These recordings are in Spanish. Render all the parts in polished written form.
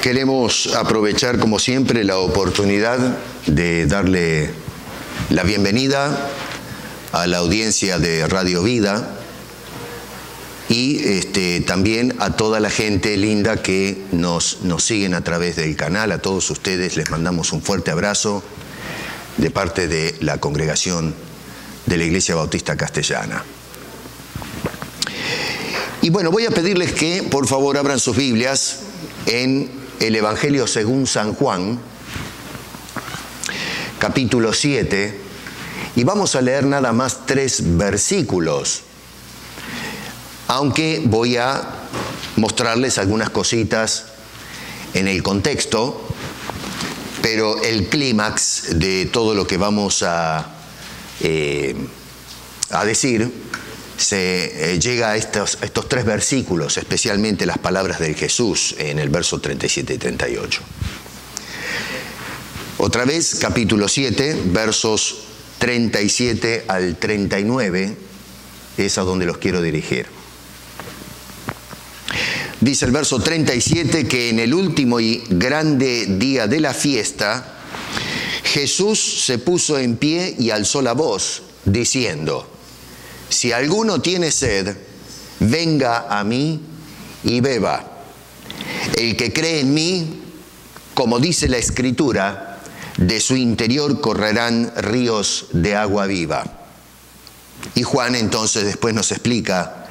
Queremos aprovechar, como siempre, la oportunidad de darle la bienvenida a la audiencia de Radio Vida y también a toda la gente linda que nos siguen a través del canal. A todos ustedes les mandamos un fuerte abrazo de parte de la congregación de la Iglesia Bautista Castellana. Y bueno, voy a pedirles que por favor abran sus Biblias en el Evangelio según San Juan, capítulo 7, y vamos a leer nada más 3 versículos, aunque voy a mostrarles algunas cositas en el contexto, pero el clímax de todo lo que vamos a decir se llega a estos 3 versículos, especialmente las palabras de Jesús en el verso 37 y 38. Otra vez, capítulo 7, versos 37 al 39, es a donde los quiero dirigir. Dice el verso 37 que en el último y grande día de la fiesta, Jesús se puso en pie y alzó la voz, diciendo: si alguno tiene sed, venga a mí y beba. El que cree en mí, como dice la Escritura, de su interior correrán ríos de agua viva. Y Juan entonces después nos explica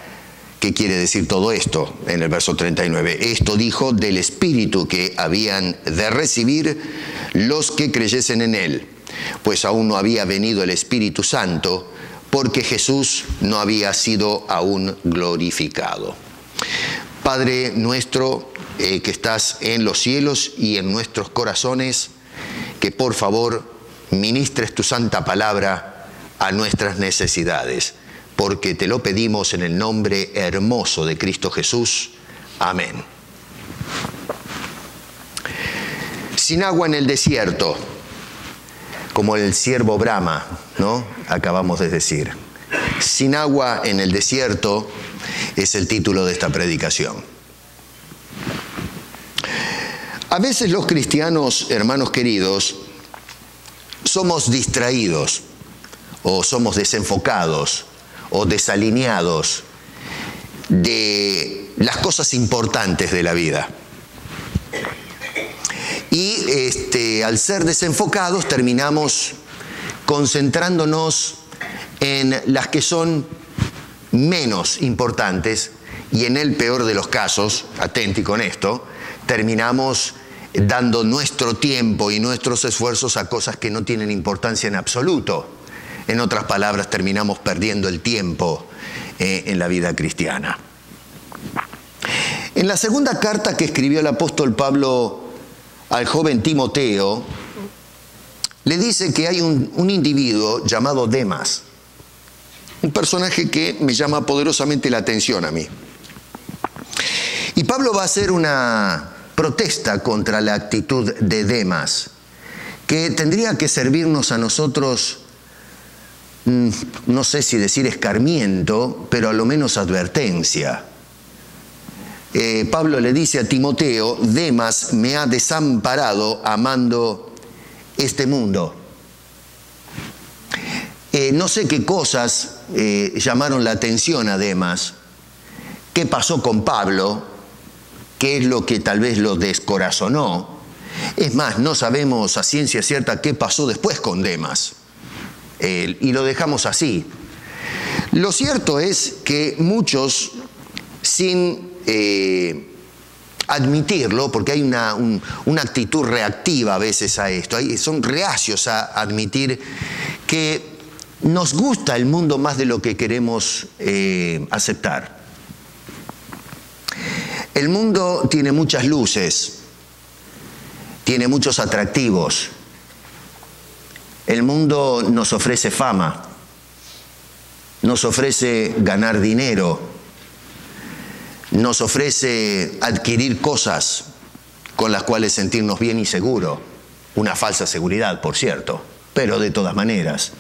qué quiere decir todo esto en el verso 39. Esto dijo del Espíritu que habían de recibir los que creyesen en él, pues aún no había venido el Espíritu Santo, porque Jesús no había sido aún glorificado. Padre nuestro que estás en los cielos y en nuestros corazones, que por favor ministres tu santa palabra a nuestras necesidades, porque te lo pedimos en el nombre hermoso de Cristo Jesús. Amén. Sin agua en el desierto, como el siervo brama, ¿no? Acabamos de decir. Sin agua en el desierto es el título de esta predicación. A veces los cristianos, hermanos queridos, somos distraídos, o somos desenfocados, o desalineados de las cosas importantes de la vida. Y al ser desenfocados terminamos concentrándonos en las que son menos importantes y en el peor de los casos, atenti con esto, terminamos dando nuestro tiempo y nuestros esfuerzos a cosas que no tienen importancia en absoluto. En otras palabras, terminamos perdiendo el tiempo en la vida cristiana. En la segunda carta que escribió el apóstol Pablo al joven Timoteo, le dice que hay un individuo llamado Demas, un personaje que me llama poderosamente la atención a mí. Y Pablo va a hacer una protesta contra la actitud de Demas, que tendría que servirnos a nosotros, no sé si decir escarmiento, pero a lo menos advertencia. Pablo le dice a Timoteo: Demas me ha desamparado amando este mundo. No sé qué cosas llamaron la atención a Demas, qué pasó con Pablo, qué es lo que tal vez lo descorazonó. Es más, no sabemos a ciencia cierta qué pasó después con Demas, y lo dejamos así. Lo cierto es que muchos, sin admitirlo, porque hay una actitud reactiva a veces a esto, son reacios a admitir que nos gusta el mundo más de lo que queremos aceptar. El mundo tiene muchas luces, tiene muchos atractivos. El mundo nos ofrece fama, nos ofrece ganar dinero, nos ofrece adquirir cosas con las cuales sentirnos bien y seguro. Una falsa seguridad, por cierto, pero de todas maneras.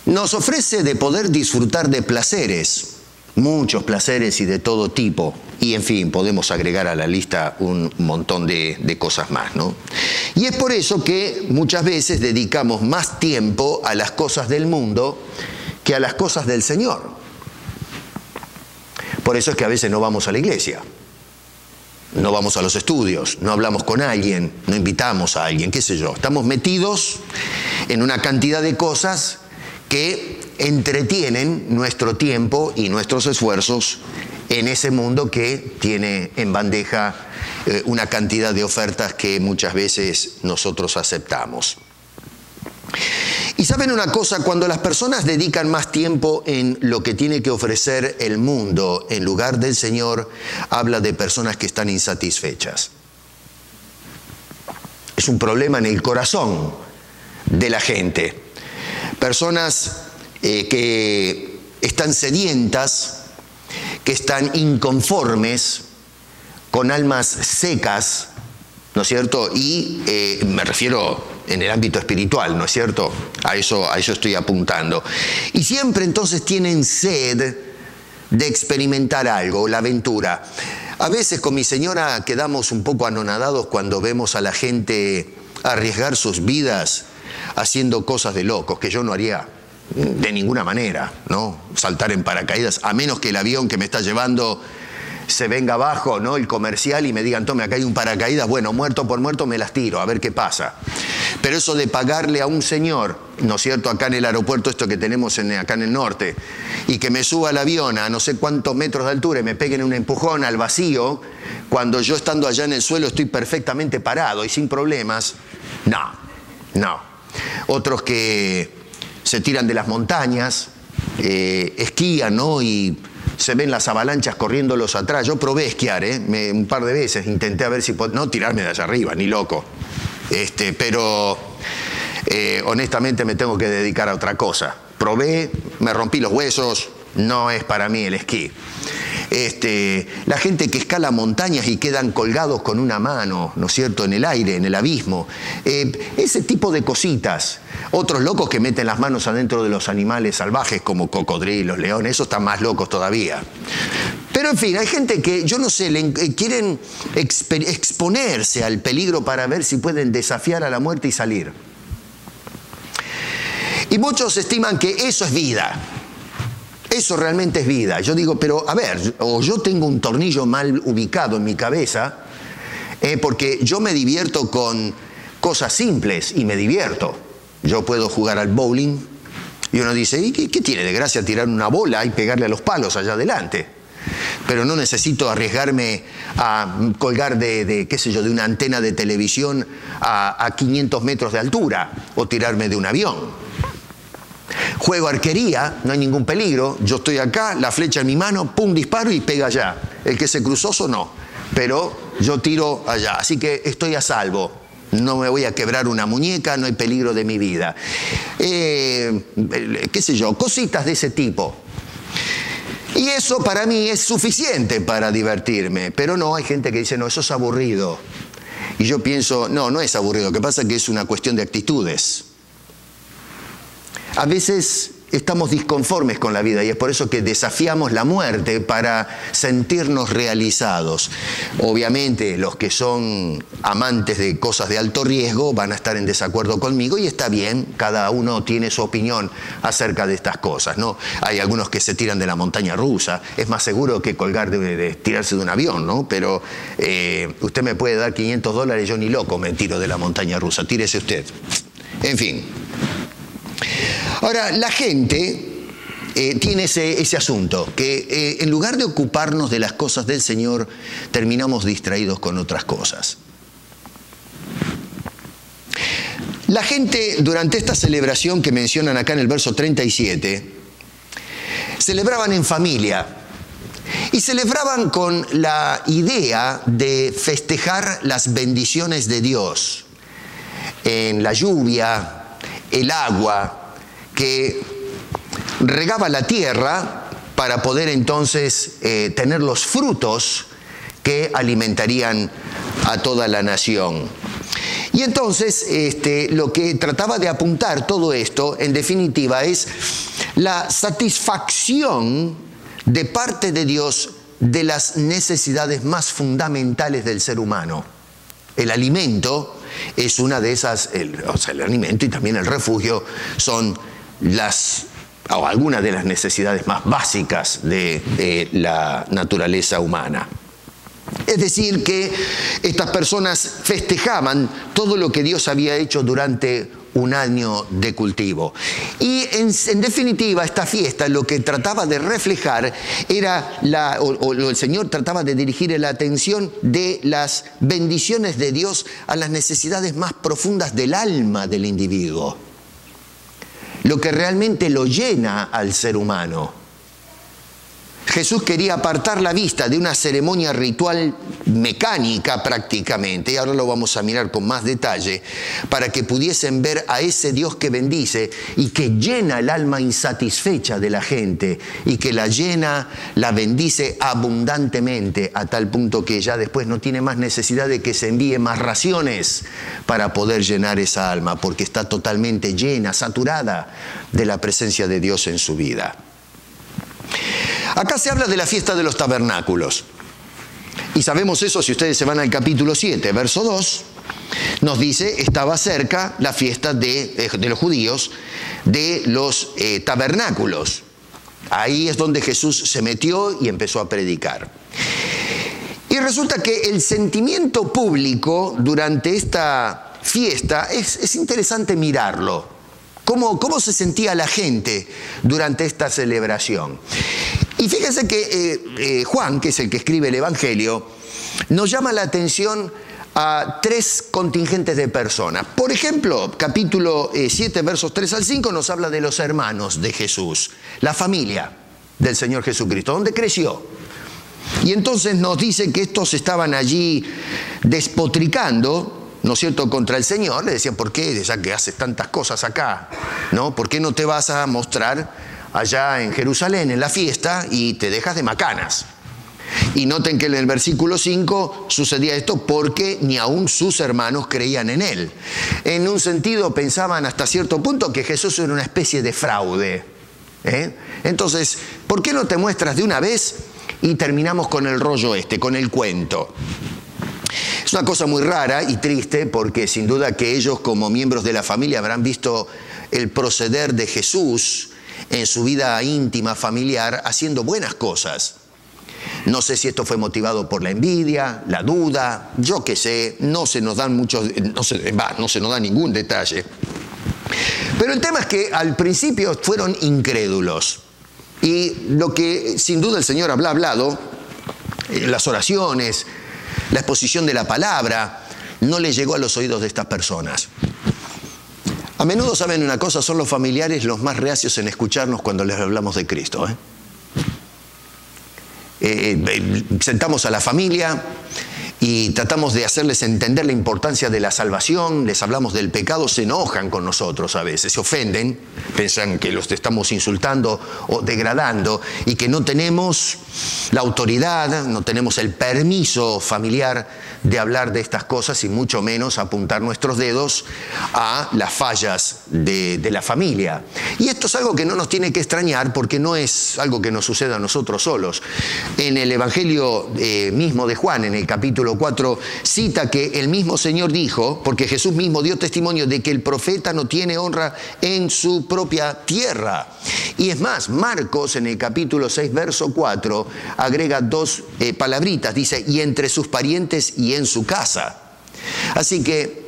Nos ofrece de poder disfrutar de placeres, muchos placeres y de todo tipo, Y en fin, podemos agregar a la lista un montón de cosas más, ¿no? Y es por eso que muchas veces dedicamos más tiempo a las cosas del mundo que a las cosas del Señor. Por eso es que a veces no vamos a la iglesia, no vamos a los estudios, no hablamos con alguien, no invitamos a alguien, qué sé yo. Estamos metidos en una cantidad de cosas que entretienen nuestro tiempo y nuestros esfuerzos en ese mundo que tiene en bandeja una cantidad de ofertas que muchas veces nosotros aceptamos. Y saben una cosa, cuando las personas dedican más tiempo en lo que tiene que ofrecer el mundo en lugar del Señor, habla de personas que están insatisfechas. Es un problema en el corazón de la gente. Personas que están sedientas, que están inconformes, con almas secas, ¿no es cierto? Y me refiero en el ámbito espiritual, ¿no es cierto? A eso estoy apuntando. Y siempre entonces tienen sed de experimentar algo, la aventura. A veces con mi señora quedamos un poco anonadados cuando vemos a la gente arriesgar sus vidas haciendo cosas de locos, que yo no haría de ninguna manera, ¿no? Saltar en paracaídas, a menos que el avión que me está llevando se venga abajo, ¿no? El comercial, y me digan, tome, acá hay un paracaídas, bueno, muerto por muerto me las tiro, a ver qué pasa. Pero eso de pagarle a un señor, ¿no es cierto?, acá en el aeropuerto, esto que tenemos acá en el norte, y que me suba al avión a no sé cuántos metros de altura y me peguen un empujón al vacío, cuando yo estando allá en el suelo estoy perfectamente parado y sin problemas, no. Otros que se tiran de las montañas, esquían, ¿no?, y se ven las avalanchas corriéndolos atrás. Yo probé esquiar, un par de veces, intenté a ver si no tirarme de allá arriba, ni loco. Pero honestamente me tengo que dedicar a otra cosa. Probé, me rompí los huesos, no es para mí el esquí. La gente que escala montañas y quedan colgados con una mano, ¿no es cierto?, en el aire, en el abismo. Ese tipo de cositas. Otros locos que meten las manos adentro de los animales salvajes como cocodrilos, leones, esos están más locos todavía. Pero en fin, hay gente que, yo no sé, quieren exponerse al peligro para ver si pueden desafiar a la muerte y salir. Y muchos estiman que eso es vida. Eso realmente es vida. Yo digo, pero a ver, o yo tengo un tornillo mal ubicado en mi cabeza, porque yo me divierto con cosas simples y me divierto. Yo puedo jugar al bowling y uno dice, ¿y qué tiene de gracia tirar una bola y pegarle a los palos allá adelante? Pero no necesito arriesgarme a colgar qué sé yo, de una antena de televisión a 500 metros de altura o tirarme de un avión. Juego arquería, no hay ningún peligro, yo estoy acá, la flecha en mi mano, pum, disparo y pega allá. El que se cruzó sonó, pero yo tiro allá, así que estoy a salvo. No me voy a quebrar una muñeca, no hay peligro de mi vida. Qué sé yo, cositas de ese tipo. Y eso para mí es suficiente para divertirme, pero no, hay gente que dice, no, eso es aburrido. Y yo pienso, no es aburrido, lo que pasa es que es una cuestión de actitudes. A veces estamos disconformes con la vida y es por eso que desafiamos la muerte para sentirnos realizados. Obviamente los que son amantes de cosas de alto riesgo van a estar en desacuerdo conmigo y está bien, cada uno tiene su opinión acerca de estas cosas, ¿no? Hay algunos que se tiran de la montaña rusa, es más seguro que colgar de tirarse de un avión, ¿no? Pero usted me puede dar $500, yo ni loco me tiro de la montaña rusa, tírese usted. En fin. Ahora, la gente tiene ese asunto, que en lugar de ocuparnos de las cosas del Señor, terminamos distraídos con otras cosas. La gente, durante esta celebración que mencionan acá en el verso 37, celebraban en familia y celebraban con la idea de festejar las bendiciones de Dios en la lluvia, el agua que regaba la tierra para poder entonces tener los frutos que alimentarían a toda la nación. Y entonces lo que trataba de apuntar todo esto, en definitiva, es la satisfacción de parte de Dios de las necesidades más fundamentales del ser humano. El alimento es una de esas, el alimento y también el refugio son algunas de las necesidades más básicas de la naturaleza humana. Es decir, que estas personas festejaban todo lo que Dios había hecho durante un año de cultivo. Y en definitiva, esta fiesta lo que trataba de reflejar era, el Señor trataba de dirigir la atención de las bendiciones de Dios a las necesidades más profundas del alma del individuo. Lo que realmente lo llena al ser humano. Jesús quería apartar la vista de una ceremonia ritual mecánica prácticamente, y ahora lo vamos a mirar con más detalle, para que pudiesen ver a ese Dios que bendice y que llena el alma insatisfecha de la gente y que la bendice abundantemente a tal punto que ya después no tiene más necesidad de que se envíe más raciones para poder llenar esa alma, porque está totalmente llena, saturada de la presencia de Dios en su vida. Acá se habla de la fiesta de los tabernáculos. Y sabemos eso si ustedes se van al capítulo 7, verso 2. Nos dice, estaba cerca la fiesta de los judíos de los tabernáculos. Ahí es donde Jesús se metió y empezó a predicar. Y resulta que el sentimiento público durante esta fiesta es interesante mirarlo. ¿Cómo se sentía la gente durante esta celebración? Y fíjense que Juan, que es el que escribe el Evangelio, nos llama la atención a tres contingentes de personas. Por ejemplo, capítulo 7, versos 3 al 5, nos habla de los hermanos de Jesús, la familia del Señor Jesucristo, donde creció. Y entonces nos dice que estos estaban allí despotricando, ¿no es cierto?, contra el Señor. Le decían, ¿por qué? Ya que haces tantas cosas acá, ¿no? ¿Por qué no te vas a mostrar allá en Jerusalén en la fiesta y te dejas de macanas? Y noten que en el versículo 5 sucedía esto porque ni aún sus hermanos creían en él. En un sentido pensaban hasta cierto punto que Jesús era una especie de fraude. Entonces, ¿por qué no te muestras de una vez y terminamos con el rollo con el cuento? Es una cosa muy rara y triste porque sin duda que ellos como miembros de la familia habrán visto el proceder de Jesús en su vida íntima, familiar, haciendo buenas cosas. No sé si esto fue motivado por la envidia, la duda, yo qué sé, no se nos da ningún detalle. Pero el tema es que al principio fueron incrédulos. Y lo que sin duda el Señor había hablado, las oraciones, la exposición de la palabra, no le llegó a los oídos de estas personas. A menudo, ¿saben una cosa? Son los familiares los más reacios en escucharnos cuando les hablamos de Cristo. Sentamos a la familia y tratamos de hacerles entender la importancia de la salvación, les hablamos del pecado, se enojan con nosotros a veces, se ofenden, piensan que los estamos insultando o degradando y que no tenemos la autoridad, no tenemos el permiso familiar de hablar de estas cosas y mucho menos apuntar nuestros dedos a las fallas de la familia. Y esto es algo que no nos tiene que extrañar porque no es algo que nos suceda a nosotros solos. En el Evangelio mismo de Juan, en el capítulo 4, cita que el mismo Señor dijo, porque Jesús mismo dio testimonio de que el profeta no tiene honra en su propia tierra. Y es más, Marcos en el capítulo 6, verso 4, agrega dos palabritas, dice, y entre sus parientes y en su casa. Así que,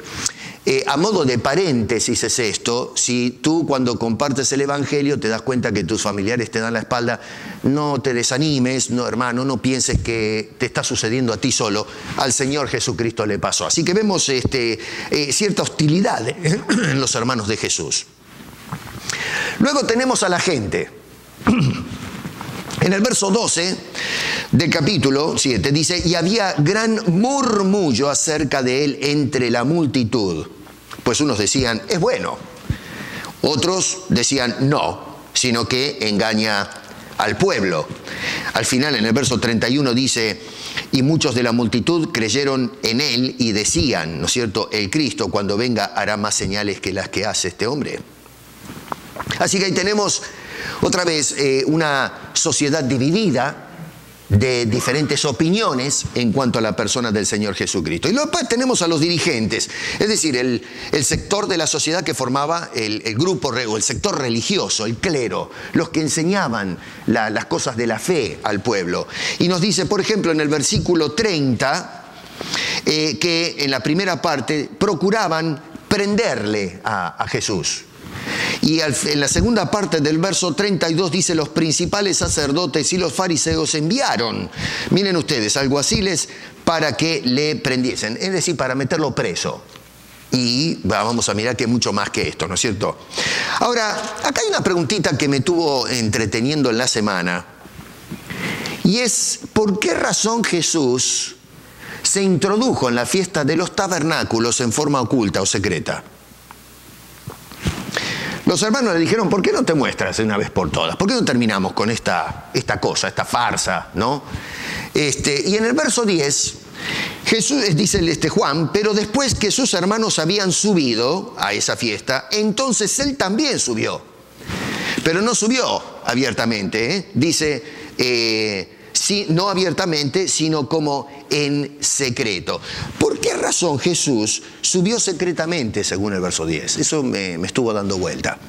a modo de paréntesis es esto, si tú cuando compartes el Evangelio te das cuenta que tus familiares te dan la espalda, no te desanimes, no, hermano, no pienses que te está sucediendo a ti solo, al Señor Jesucristo le pasó. Así que vemos cierta hostilidad en los hermanos de Jesús. Luego tenemos a la gente. En el verso 12 del capítulo 7 dice, y había gran murmullo acerca de él entre la multitud. Pues unos decían, es bueno. Otros decían, no, sino que engaña al pueblo. Al final, en el verso 31 dice, y muchos de la multitud creyeron en él y decían, ¿no es cierto?, el Cristo cuando venga hará más señales que las que hace este hombre. Así que ahí tenemos otra vez una sociedad dividida de diferentes opiniones en cuanto a la persona del Señor Jesucristo. Y después tenemos a los dirigentes, es decir, el sector de la sociedad que formaba el grupo, o el sector religioso, el clero, los que enseñaban las cosas de la fe al pueblo. Y nos dice, por ejemplo, en el versículo 30, que en la primera parte procuraban prenderle a Jesús. Y en la segunda parte del verso 32 dice: los principales sacerdotes y los fariseos enviaron, miren ustedes, alguaciles para que le prendiesen, es decir, para meterlo preso. Y vamos a mirar que es mucho más que esto, ¿no es cierto? Ahora, acá hay una preguntita que me estuvo entreteniendo en la semana, y es: ¿por qué razón Jesús se introdujo en la fiesta de los tabernáculos en forma oculta o secreta? Los hermanos le dijeron: ¿por qué no te muestras de una vez por todas? ¿Por qué no terminamos con esta cosa, esta farsa, ¿no? Y en el verso 10, Jesús, dice Juan: pero después que sus hermanos habían subido a esa fiesta, entonces él también subió. Pero no subió abiertamente, ¿eh? Dice, no abiertamente, sino como en secreto. ¿Por qué razón Jesús subió secretamente, según el verso 10? Eso me estuvo dando vuelta.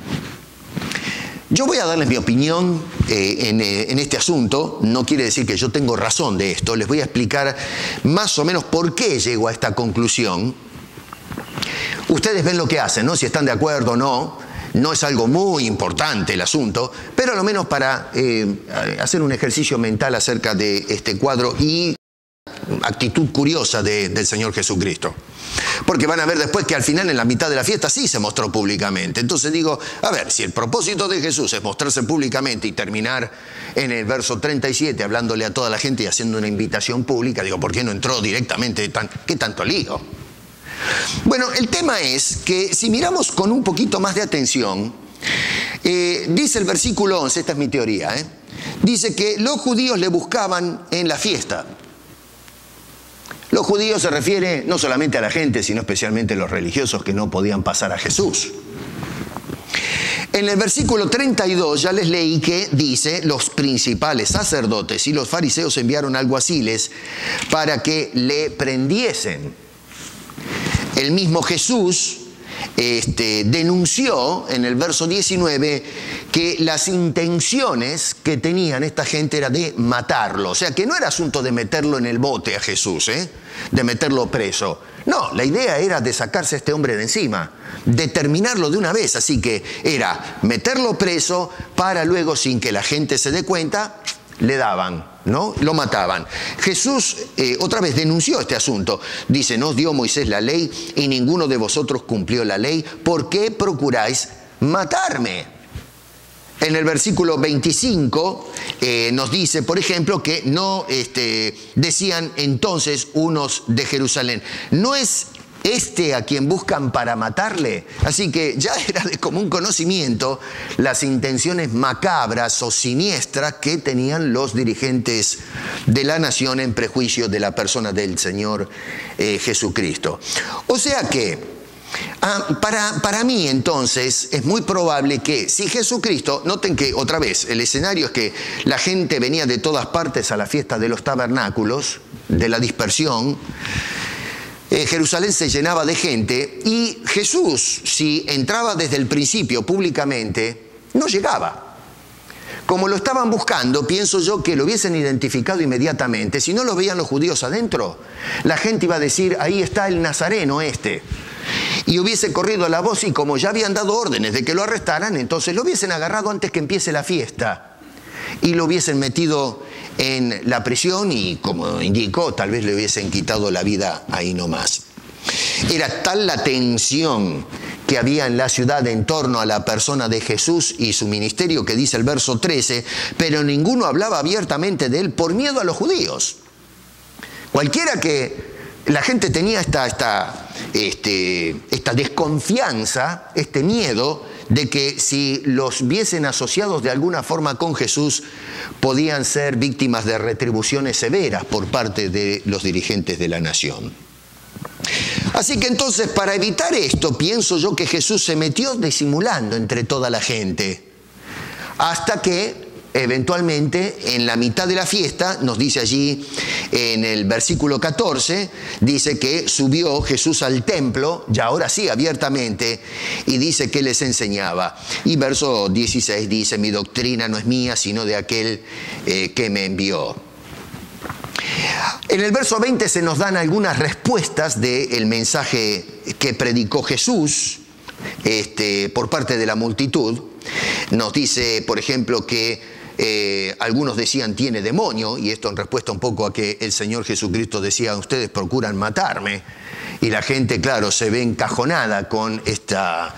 Yo voy a darles mi opinión en este asunto. No quiere decir que yo tengo razón de esto. Les voy a explicar más o menos por qué llego a esta conclusión. Ustedes ven lo que hacen, ¿no? Si están de acuerdo o no. No es algo muy importante el asunto, pero a lo menos para hacer un ejercicio mental acerca de este cuadro y actitud curiosa del Señor Jesucristo. Porque van a ver después que al final, en la mitad de la fiesta, sí se mostró públicamente. Entonces digo, a ver, si el propósito de Jesús es mostrarse públicamente y terminar en el verso 37 hablándole a toda la gente y haciendo una invitación pública, digo, ¿por qué no entró directamente? ¿Qué tanto lío? Bueno, el tema es que si miramos con un poquito más de atención, dice el versículo 11, esta es mi teoría, dice que los judíos le buscaban en la fiesta. Los judíos se refiere no solamente a la gente, sino especialmente a los religiosos que no podían pasar a Jesús. En el versículo 32 ya les leí que dice: los principales sacerdotes y los fariseos enviaron alguaciles para que le prendiesen. El mismo Jesús denunció en el verso 19 que las intenciones que tenían esta gente era de matarlo. O sea, que no era asunto de meterlo en el bote a Jesús, de meterlo preso. No, la idea era de sacarse a este hombre de encima, de terminarlo de una vez. Así que era meterlo preso para luego, sin que la gente se dé cuenta, le daban, ¿no? Lo mataban. Jesús otra vez denunció este asunto. Dice: nos dio Moisés la ley y ninguno de vosotros cumplió la ley. ¿Por qué procuráis matarme? En el versículo 25 nos dice, por ejemplo, que no decían entonces unos de Jerusalén: ¿no es a quien buscan para matarle? Así que ya era de común conocimiento las intenciones macabras o siniestras que tenían los dirigentes de la nación en prejuicio de la persona del Señor Jesucristo. O sea que, para mí entonces es muy probable que si Jesucristo, noten que otra vez el escenario es que la gente venía de todas partes a la fiesta de los tabernáculos, de la dispersión. Jerusalén se llenaba de gente y Jesús, si entraba desde el principio públicamente, no llegaba. Como lo estaban buscando, pienso yo que lo hubiesen identificado inmediatamente. Si no lo veían los judíos adentro, la gente iba a decir: ahí está el nazareno este. Y hubiese corrido la voz, y como ya habían dado órdenes de que lo arrestaran, entonces lo hubiesen agarrado antes que empiece la fiesta y lo hubiesen metido en la prisión y, como indicó, tal vez le hubiesen quitado la vida ahí nomás. Era tal la tensión que había en la ciudad en torno a la persona de Jesús y su ministerio, que dice el verso 13, pero ninguno hablaba abiertamente de él por miedo a los judíos. Cualquiera que la gente tenía esta desconfianza, este miedo de que si los viesen asociados de alguna forma con Jesús, podían ser víctimas de retribuciones severas por parte de los dirigentes de la nación. Así que entonces, para evitar esto, pienso yo que Jesús se metió disimulando entre toda la gente, hasta que eventualmente en la mitad de la fiesta, nos dice allí en el versículo 14, dice que subió Jesús al templo, ya ahora sí abiertamente, y dice que les enseñaba. Y verso 16 dice: mi doctrina no es mía, sino de aquel que me envió. En el verso 20 se nos dan algunas respuestas del mensaje que predicó Jesús por parte de la multitud. Nos dice, por ejemplo, que algunos decían tiene demonio, y esto en respuesta un poco a que el Señor Jesucristo decía: ustedes procuran matarme. Y la gente, claro, se ve encajonada con esta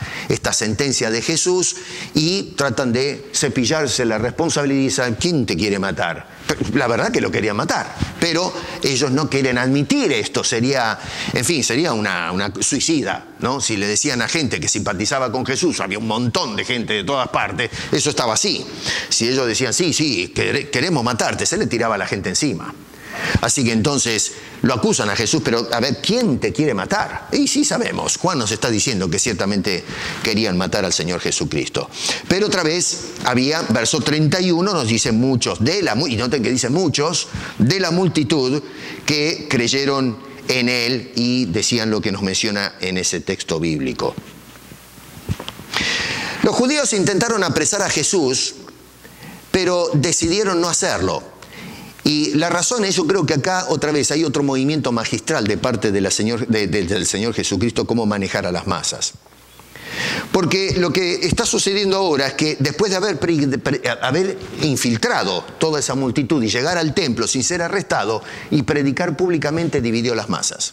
sentencia de Jesús y tratan de cepillarse la responsabilidad y dicen: ¿quién te quiere matar? La verdad que lo querían matar, pero ellos no quieren admitir esto. Sería, en fin, sería una suicida, ¿no? Si le decían a gente que simpatizaba con Jesús, había un montón de gente de todas partes, eso estaba así. Si ellos decían: sí, queremos matarte, se le tiraba a la gente encima. Así que entonces lo acusan a Jesús, pero a ver, ¿quién te quiere matar? Y sí sabemos, Juan nos está diciendo que ciertamente querían matar al Señor Jesucristo. Pero otra vez había, verso 31, nos dice muchos, y noten que dice muchos, de la multitud que creyeron en Él y decían lo que nos menciona en ese texto bíblico. Los judíos intentaron apresar a Jesús, pero decidieron no hacerlo. Y la razón es, yo creo que acá otra vez hay otro movimiento magistral de parte del Señor Jesucristo, cómo manejar a las masas. Porque lo que está sucediendo ahora es que después de haber infiltrado toda esa multitud y llegar al templo sin ser arrestado y predicar públicamente, dividió las masas.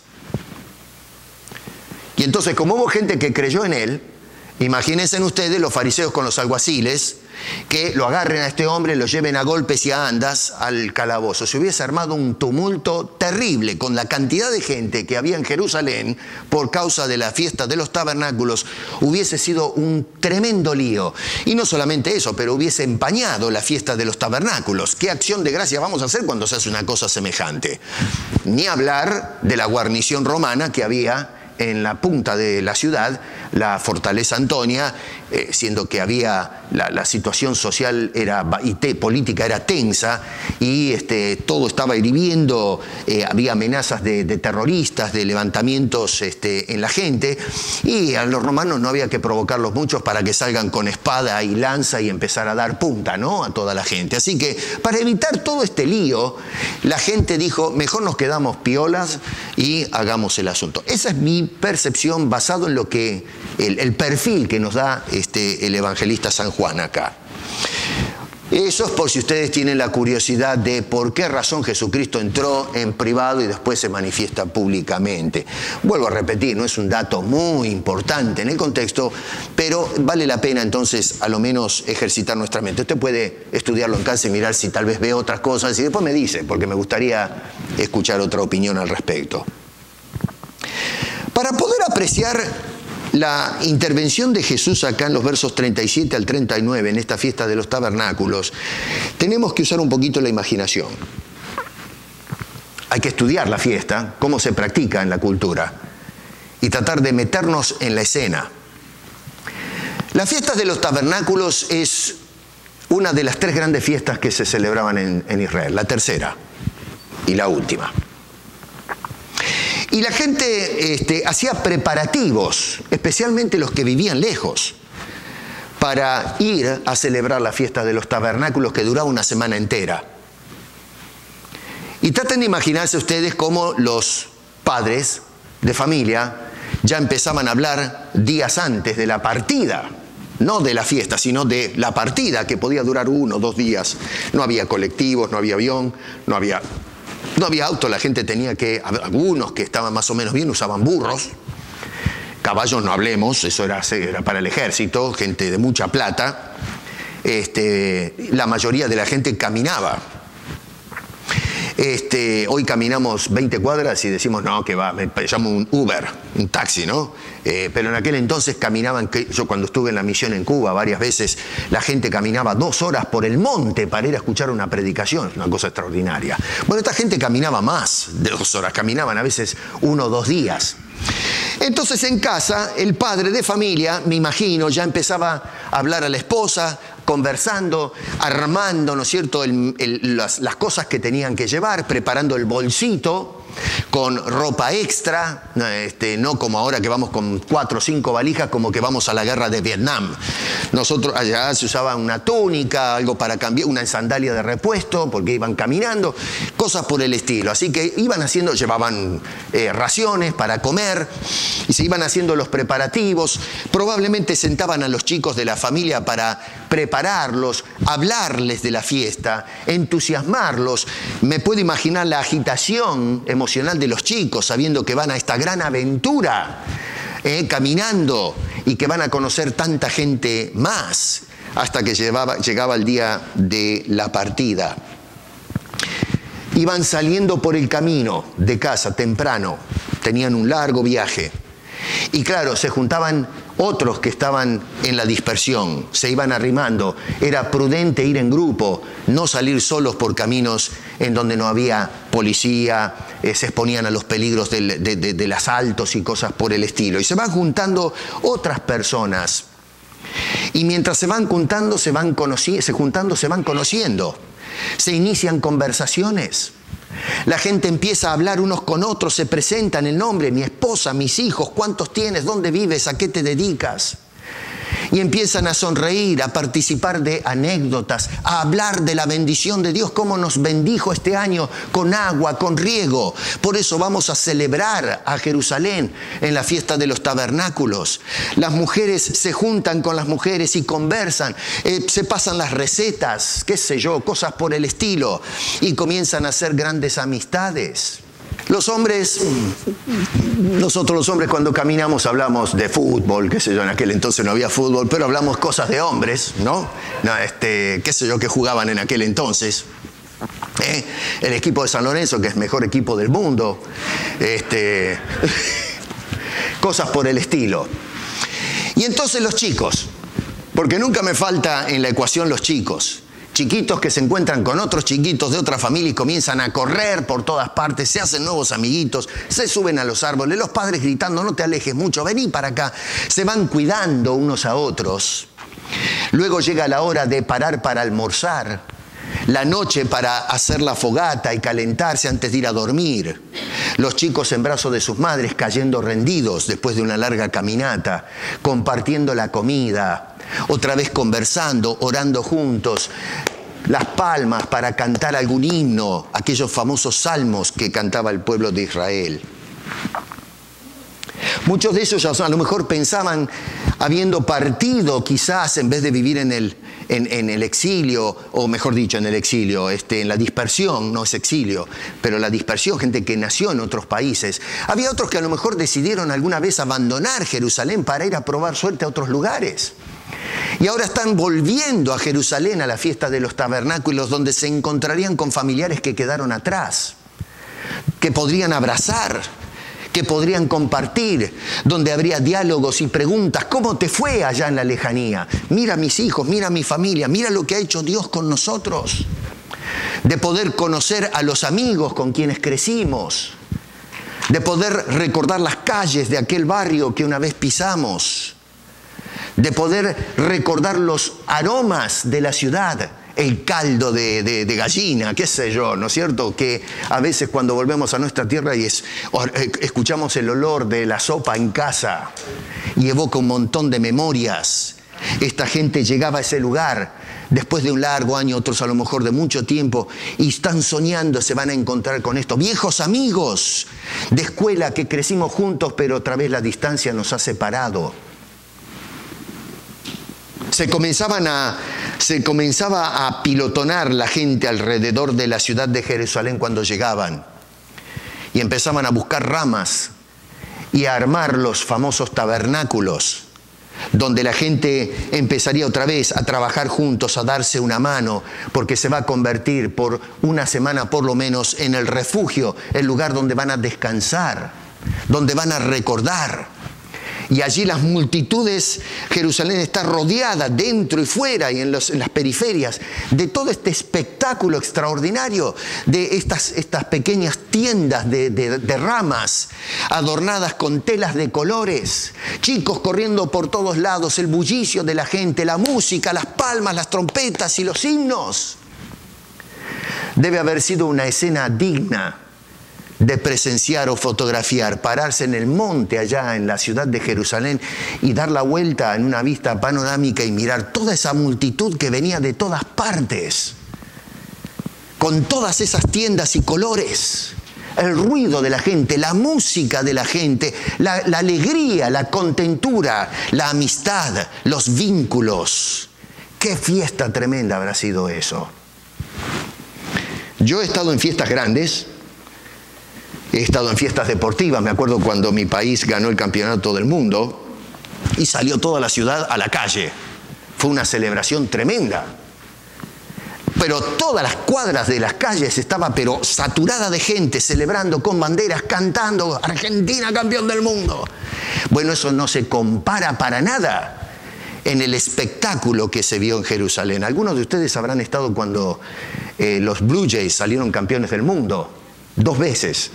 Y entonces, como hubo gente que creyó en él, imagínense ustedes los fariseos con los alguaciles, que lo agarren a este hombre, lo lleven a golpes y a andas al calabozo. Se hubiese armado un tumulto terrible con la cantidad de gente que había en Jerusalén por causa de la fiesta de los tabernáculos. Hubiese sido un tremendo lío. Y no solamente eso, pero hubiese empañado la fiesta de los tabernáculos. ¿Qué acción de gracia vamos a hacer cuando se hace una cosa semejante? Ni hablar de la guarnición romana que había en la punta de la ciudad, la fortaleza Antonia, siendo que había la situación social y política era tensa y todo estaba hirviendo, había amenazas de terroristas, de levantamientos en la gente, y a los romanos no había que provocarlos muchos para que salgan con espada y lanza y empezar a dar punta, ¿no?, a toda la gente. Así que para evitar todo este lío, la gente dijo: mejor nos quedamos piolas y hagamos el asunto. Esa es mi percepción basado en lo que el perfil que nos da el evangelista San Juan acá. Eso es por si ustedes tienen la curiosidad de por qué razón Jesucristo entró en privado y después se manifiesta públicamente. Vuelvo a repetir, no es un dato muy importante en el contexto, pero vale la pena entonces a lo menos ejercitar nuestra mente. Usted puede estudiarlo en casa y mirar si tal vez ve otras cosas y después me dice, porque me gustaría escuchar otra opinión al respecto. Para poder apreciar la intervención de Jesús acá en los versos 37 al 39, en esta fiesta de los tabernáculos, tenemos que usar un poquito la imaginación. Hay que estudiar la fiesta, cómo se practica en la cultura, y tratar de meternos en la escena. La fiesta de los tabernáculos es una de las 3 grandes fiestas que se celebraban en Israel, la tercera y la última. Y la gente hacía preparativos, especialmente los que vivían lejos, para ir a celebrar la fiesta de los tabernáculos que duraba una semana entera. Y traten de imaginarse ustedes cómo los padres de familia ya empezaban a hablar días antes de la partida, no de la fiesta, sino de la partida, que podía durar 1 o 2 días. No había colectivos, no había avión, no había auto, la gente tenía que, algunos que estaban más o menos bien usaban burros, caballos no hablemos, eso era para el ejército, gente de mucha plata. La mayoría de la gente caminaba. Hoy caminamos 20 cuadras y decimos: no, que va, me llamo un Uber, un taxi, ¿no? Pero en aquel entonces caminaban, yo cuando estuve en la misión en Cuba varias veces, la gente caminaba 2 horas por el monte para ir a escuchar una predicación, una cosa extraordinaria. Bueno, esta gente caminaba más de 2 horas, caminaban a veces 1 o 2 días. Entonces en casa, el padre de familia, me imagino, ya empezaba a hablar a la esposa, conversando, armando, ¿no es cierto?, las cosas que tenían que llevar, preparando el bolsito con ropa extra, no como ahora que vamos con 4 o 5 valijas como que vamos a la guerra de Vietnam. Nosotros allá se usaba una túnica, algo para cambiar, una sandalia de repuesto porque iban caminando, cosas por el estilo. Así que iban haciendo, llevaban raciones para comer y se iban haciendo los preparativos. Probablemente sentaban a los chicos de la familia para prepararlos, hablarles de la fiesta, entusiasmarlos. Me puedo imaginar la agitación emocional de los chicos sabiendo que van a esta gran aventura, caminando, y que van a conocer tanta gente más hasta que llegaba el día de la partida. Iban saliendo por el camino de casa temprano, tenían un largo viaje. Y claro, se juntaban otros que estaban en la dispersión, se iban arrimando. Era prudente ir en grupo, no salir solos por caminos en donde no había policía, se exponían a los peligros de asaltos y cosas por el estilo. Y se van juntando otras personas. Y mientras se van juntando, se van conociendo. Se inician conversaciones. La gente empieza a hablar unos con otros, se presentan el nombre, mi esposa, mis hijos, cuántos tienes, dónde vives, a qué te dedicas. Y empiezan a sonreír, a participar de anécdotas, a hablar de la bendición de Dios, cómo nos bendijo este año con agua, con riego. Por eso vamos a celebrar a Jerusalén en la fiesta de los tabernáculos. Las mujeres se juntan con las mujeres y conversan, se pasan las recetas, qué sé yo, cosas por el estilo, y comienzan a hacer grandes amistades. Los hombres, nosotros los hombres cuando caminamos hablamos de fútbol, qué sé yo, en aquel entonces no había fútbol, pero hablamos cosas de hombres, ¿no? Qué sé yo, que jugaban en aquel entonces. El equipo de San Lorenzo, que es el mejor equipo del mundo. Cosas por el estilo. Y entonces los chicos, porque nunca me falta en la ecuación los chicos. Chiquitos que se encuentran con otros chiquitos de otra familia y comienzan a correr por todas partes, se hacen nuevos amiguitos, se suben a los árboles, los padres gritando, no te alejes mucho, vení para acá. Se van cuidando unos a otros. Luego llega la hora de parar para almorzar, la noche para hacer la fogata y calentarse antes de ir a dormir. Los chicos en brazos de sus madres cayendo rendidos después de una larga caminata, compartiendo la comida, otra vez conversando, orando juntos, las palmas para cantar algún himno, aquellos famosos salmos que cantaba el pueblo de Israel. Muchos de ellos a lo mejor pensaban, habiendo partido quizás en vez de vivir en el exilio, o mejor dicho, en el exilio, en la dispersión, no es exilio, pero la dispersión, gente que nació en otros países. Había otros que a lo mejor decidieron alguna vez abandonar Jerusalén para ir a probar suerte a otros lugares. Y ahora están volviendo a Jerusalén a la fiesta de los tabernáculos, donde se encontrarían con familiares que quedaron atrás, que podrían abrazar, que podrían compartir, donde habría diálogos y preguntas. ¿Cómo te fue allá en la lejanía? Mira a mis hijos, mira a mi familia, mira lo que ha hecho Dios con nosotros. De poder conocer a los amigos con quienes crecimos, de poder recordar las calles de aquel barrio que una vez pisamos, de poder recordar los aromas de la ciudad, el caldo de gallina, qué sé yo, ¿no es cierto? Que a veces cuando volvemos a nuestra tierra y escuchamos el olor de la sopa en casa y evoca un montón de memorias. Esta gente llegaba a ese lugar después de un largo año, otros a lo mejor de mucho tiempo, y están soñando, se van a encontrar con esto. Viejos amigos de escuela que crecimos juntos, pero otra vez la distancia nos ha separado. Se comenzaba a pilotonar la gente alrededor de la ciudad de Jerusalén cuando llegaban. Y empezaban a buscar ramas y a armar los famosos tabernáculos, donde la gente empezaría otra vez a trabajar juntos, a darse una mano, porque se va a convertir por una semana por lo menos en el refugio, el lugar donde van a descansar, donde van a recordar. Y allí las multitudes, Jerusalén está rodeada dentro y fuera y en las periferias de todo este espectáculo extraordinario de estas pequeñas tiendas de ramas adornadas con telas de colores, chicos corriendo por todos lados, el bullicio de la gente, la música, las palmas, las trompetas y los himnos. Debe haber sido una escena digna de presenciar o fotografiar, pararse en el monte allá en la ciudad de Jerusalén y dar la vuelta en una vista panorámica y mirar toda esa multitud que venía de todas partes, con todas esas tiendas y colores, el ruido de la gente, la música de la gente, la alegría, la contentura, la amistad, los vínculos. ¡Qué fiesta tremenda habrá sido eso! Yo he estado en fiestas grandes. He estado en fiestas deportivas. Me acuerdo cuando mi país ganó el campeonato del mundo y salió toda la ciudad a la calle. Fue una celebración tremenda. Pero todas las cuadras de las calles estaban pero saturada de gente, celebrando con banderas, cantando Argentina campeón del mundo. Bueno, eso no se compara para nada en el espectáculo que se vio en Jerusalén. Algunos de ustedes habrán estado cuando los Blue Jays salieron campeones del mundo 2 veces.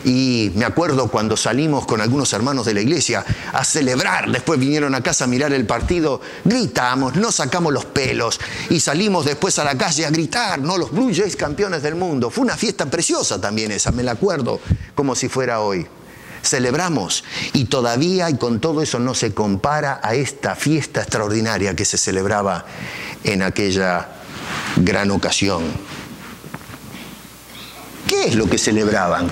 Y me acuerdo cuando salimos con algunos hermanos de la iglesia a celebrar, después vinieron a casa a mirar el partido, gritamos, nos sacamos los pelos y salimos después a la calle a gritar, ¿no? Los Blue Jays campeones del mundo. Fue una fiesta preciosa también esa, me la acuerdo como si fuera hoy. Celebramos y todavía y con todo eso no se compara a esta fiesta extraordinaria que se celebraba en aquella gran ocasión. ¿Qué es lo que celebraban?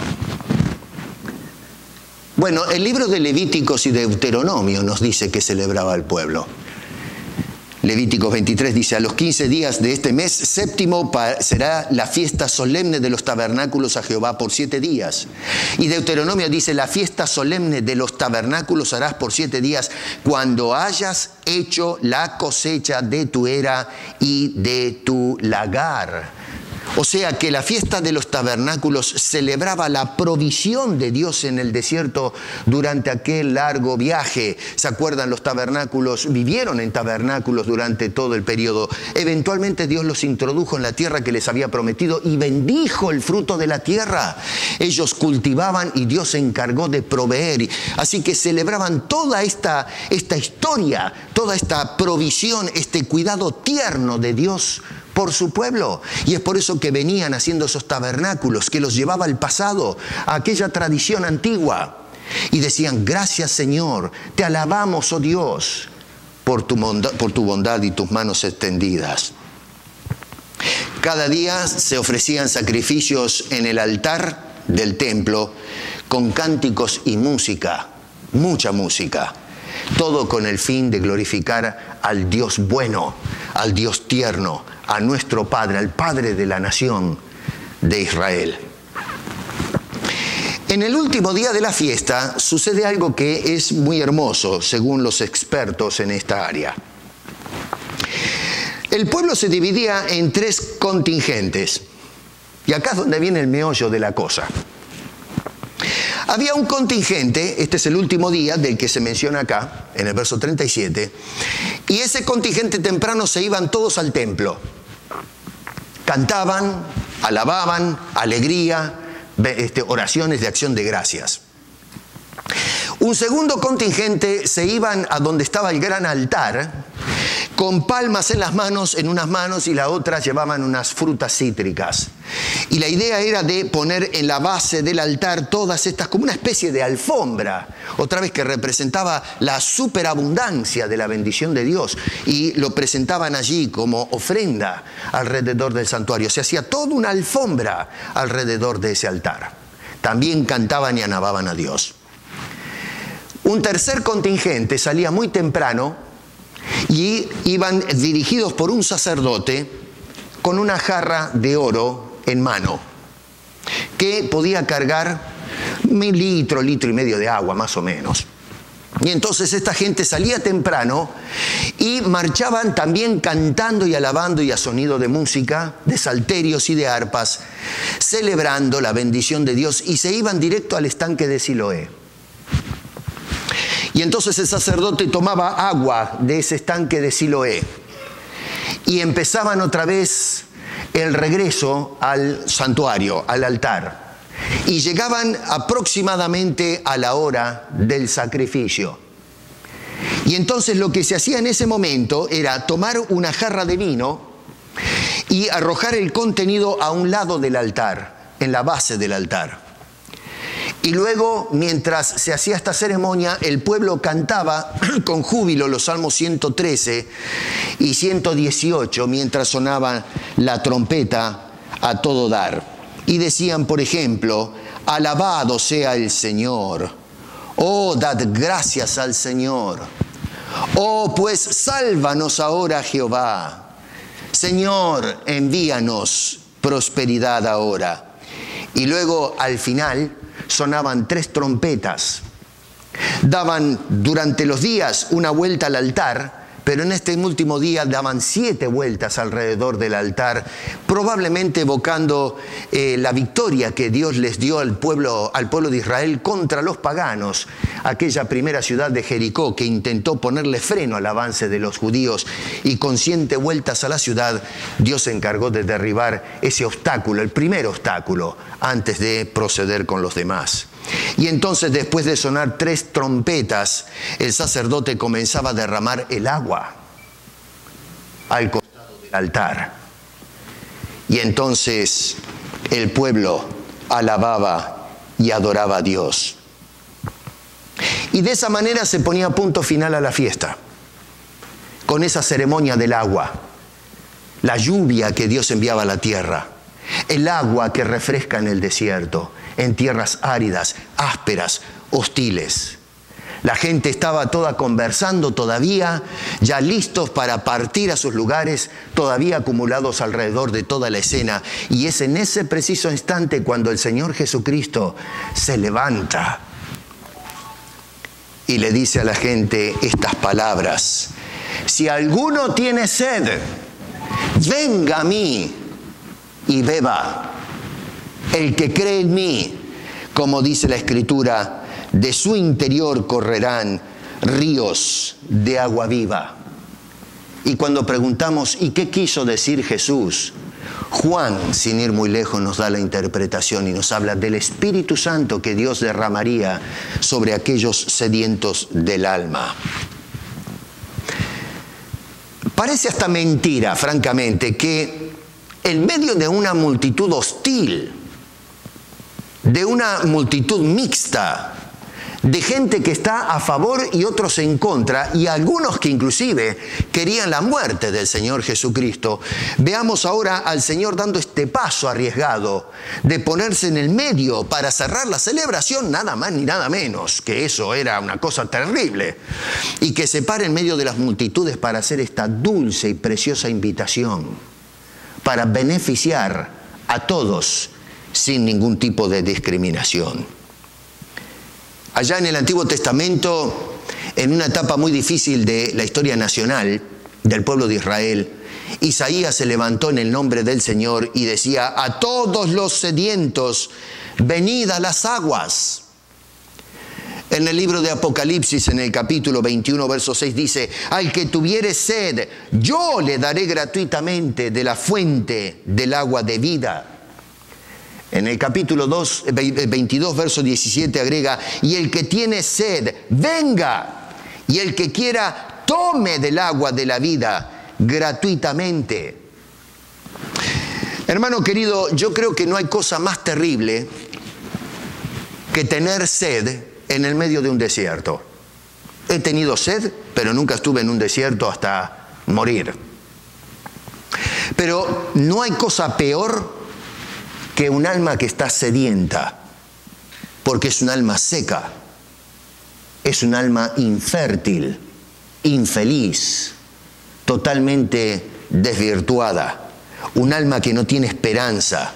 Bueno, el libro de Levíticos y Deuteronomio nos dice que celebraba el pueblo. Levíticos 23 dice: a los 15 días de este mes séptimo será la fiesta solemne de los tabernáculos a Jehová por 7 días. Y Deuteronomio dice: la fiesta solemne de los tabernáculos harás por 7 días cuando hayas hecho la cosecha de tu era y de tu lagar. O sea que la fiesta de los tabernáculos celebraba la provisión de Dios en el desierto durante aquel largo viaje. ¿Se acuerdan? Los tabernáculos, vivieron en tabernáculos durante todo el periodo. Eventualmente Dios los introdujo en la tierra que les había prometido y bendijo el fruto de la tierra. Ellos cultivaban y Dios se encargó de proveer. Así que celebraban toda esta historia, toda esta provisión, este cuidado tierno de Dios por su pueblo. Y es por eso que venían haciendo esos tabernáculos que los llevaba al pasado, a aquella tradición antigua. Y decían: gracias Señor, te alabamos, oh Dios, por tu bondad y tus manos extendidas. Cada día se ofrecían sacrificios en el altar del templo con cánticos y música, mucha música. Todo con el fin de glorificar al Dios bueno, al Dios tierno, a nuestro Padre, al Padre de la nación de Israel. En el último día de la fiesta sucede algo que es muy hermoso, según los expertos en esta área. El pueblo se dividía en 3 contingentes. Y acá es donde viene el meollo de la cosa. Había un contingente, este es el último día del que se menciona acá, en el verso 37, y ese contingente temprano se iban todos al templo. Cantaban, alababan, alegría, oraciones de acción de gracias. Un segundo contingente se iban a donde estaba el gran altar, con palmas en las manos, en unas manos, y la otra llevaban unas frutas cítricas. Y la idea era de poner en la base del altar todas estas, como una especie de alfombra, otra vez que representaba la superabundancia de la bendición de Dios, y lo presentaban allí como ofrenda alrededor del santuario. Se hacía toda una alfombra alrededor de ese altar. También cantaban y alababan a Dios. Un tercer contingente salía muy temprano y iban dirigidos por un sacerdote con una jarra de oro en mano, que podía cargar 1.000 litros, 1,5 litros de agua más o menos. Y entonces esta gente salía temprano y marchaban también cantando y alabando y a sonido de música, de salterios y de arpas, celebrando la bendición de Dios, y se iban directo al estanque de Siloé. Y entonces el sacerdote tomaba agua de ese estanque de Siloé y empezaban otra vez el regreso al santuario, al altar. Y llegaban aproximadamente a la hora del sacrificio. Y entonces lo que se hacía en ese momento era tomar una jarra de vino y arrojar el contenido a un lado del altar, en la base del altar. Y luego, mientras se hacía esta ceremonia, el pueblo cantaba con júbilo los salmos 113 y 118, mientras sonaba la trompeta a todo dar. Y decían, por ejemplo, alabado sea el Señor. Oh, dad gracias al Señor. Oh, pues sálvanos ahora, Jehová. Señor, envíanos prosperidad ahora. Y luego, al final, sonaban 3 trompetas. Daban durante los días una vuelta al altar, pero en este último día daban 7 vueltas alrededor del altar, probablemente evocando la victoria que Dios les dio al pueblo de Israel contra los paganos, aquella primera ciudad de Jericó que intentó ponerle freno al avance de los judíos, y con 7 vueltas a la ciudad Dios se encargó de derribar ese obstáculo, el primer obstáculo, antes de proceder con los demás. Y entonces, después de sonar 3 trompetas, el sacerdote comenzaba a derramar el agua al costado del altar. Y entonces el pueblo alababa y adoraba a Dios. Y de esa manera se ponía punto final a la fiesta, con esa ceremonia del agua, la lluvia que Dios enviaba a la tierra, el agua que refresca en el desierto, en tierras áridas, ásperas, hostiles. La gente estaba toda conversando todavía, ya listos para partir a sus lugares, todavía acumulados alrededor de toda la escena. Y es en ese preciso instante cuando el Señor Jesucristo se levanta y le dice a la gente estas palabras: si alguno tiene sed, venga a mí y beba. El que cree en mí, como dice la Escritura, de su interior correrán ríos de agua viva. Y cuando preguntamos, ¿y qué quiso decir Jesús? Juan, sin ir muy lejos, nos da la interpretación y nos habla del Espíritu Santo que Dios derramaría sobre aquellos sedientos del alma. Parece hasta mentira, francamente, que en medio de una multitud hostil, de una multitud mixta, de gente que está a favor y otros en contra, y algunos que inclusive querían la muerte del Señor Jesucristo, veamos ahora al Señor dando este paso arriesgado de ponerse en el medio para cerrar la celebración, nada más ni nada menos, que eso era una cosa terrible, y que se para en medio de las multitudes para hacer esta dulce y preciosa invitación, para beneficiar a todos sin ningún tipo de discriminación. Allá en el Antiguo Testamento, en una etapa muy difícil de la historia nacional del pueblo de Israel, Isaías se levantó en el nombre del Señor y decía: a todos los sedientos, venid a las aguas. En el libro de Apocalipsis, en el capítulo 21, verso 6, dice: al que tuviere sed, yo le daré gratuitamente de la fuente del agua de vida. En el capítulo 22, verso 17 agrega: y el que tiene sed, venga, y el que quiera, tome del agua de la vida gratuitamente. Hermano querido, yo creo que no hay cosa más terrible que tener sed en el medio de un desierto. He tenido sed, pero nunca estuve en un desierto hasta morir. Pero no hay cosa peor que un alma que está sedienta, porque es un alma seca, es un alma infértil, infeliz, totalmente desvirtuada, un alma que no tiene esperanza,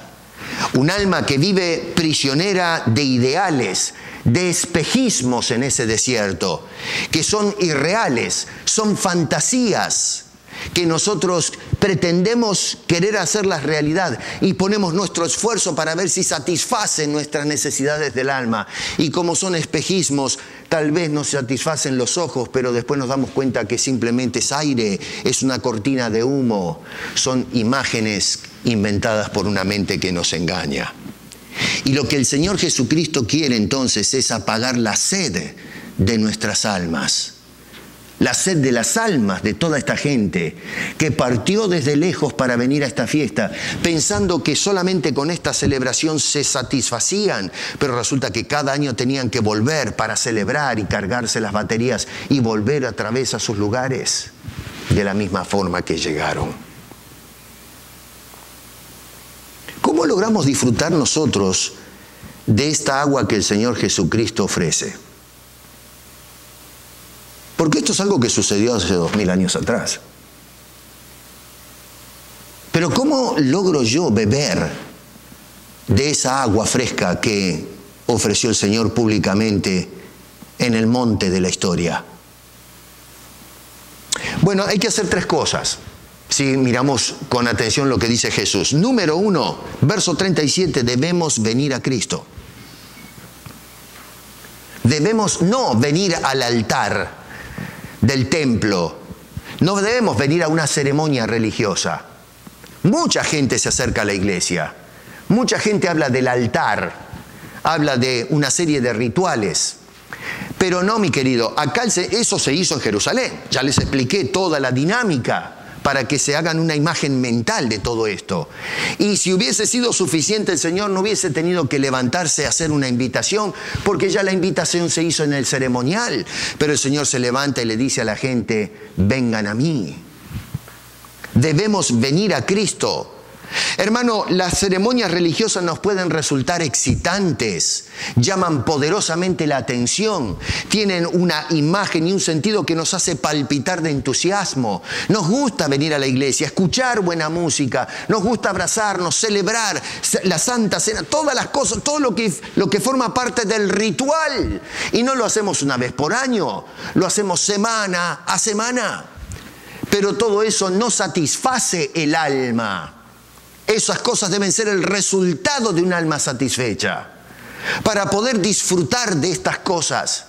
un alma que vive prisionera de ideales, de espejismos en ese desierto, que son irreales, son fantasías que nosotros pretendemos querer hacerlas realidad y ponemos nuestro esfuerzo para ver si satisfacen nuestras necesidades del alma. Y como son espejismos, tal vez nos satisfacen los ojos, pero después nos damos cuenta que simplemente es aire, es una cortina de humo, son imágenes inventadas por una mente que nos engaña. Y lo que el Señor Jesucristo quiere entonces es apagar la sed de nuestras almas. La sed de las almas de toda esta gente que partió desde lejos para venir a esta fiesta, pensando que solamente con esta celebración se satisfacían, pero resulta que cada año tenían que volver para celebrar y cargarse las baterías y volver otra vez a sus lugares de la misma forma que llegaron. ¿Cómo logramos disfrutar nosotros de esta agua que el Señor Jesucristo ofrece? Porque esto es algo que sucedió hace 2000 años atrás. Pero ¿cómo logro yo beber de esa agua fresca que ofreció el Señor públicamente en el monte de la historia? Bueno, hay que hacer 3 cosas. Si miramos con atención lo que dice Jesús. Número 1, verso 37, debemos venir a Cristo. Debemos no venir al altar del templo. No debemos venir a una ceremonia religiosa. Mucha gente se acerca a la iglesia. Mucha gente habla del altar. Habla de una serie de rituales. Pero no, mi querido, acá eso se hizo en Jerusalén. Ya les expliqué toda la dinámica para que se hagan una imagen mental de todo esto. Y si hubiese sido suficiente, el Señor no hubiese tenido que levantarse a hacer una invitación, porque ya la invitación se hizo en el ceremonial. Pero el Señor se levanta y le dice a la gente, vengan a mí. Debemos venir a Cristo. Hermano, las ceremonias religiosas nos pueden resultar excitantes, llaman poderosamente la atención, tienen una imagen y un sentido que nos hace palpitar de entusiasmo. Nos gusta venir a la iglesia, escuchar buena música, nos gusta abrazarnos, celebrar la Santa Cena, todas las cosas, todo lo que forma parte del ritual. Y no lo hacemos una vez por año, lo hacemos semana a semana. Pero todo eso no satisface el alma. Esas cosas deben ser el resultado de un alma satisfecha. Para poder disfrutar de estas cosas,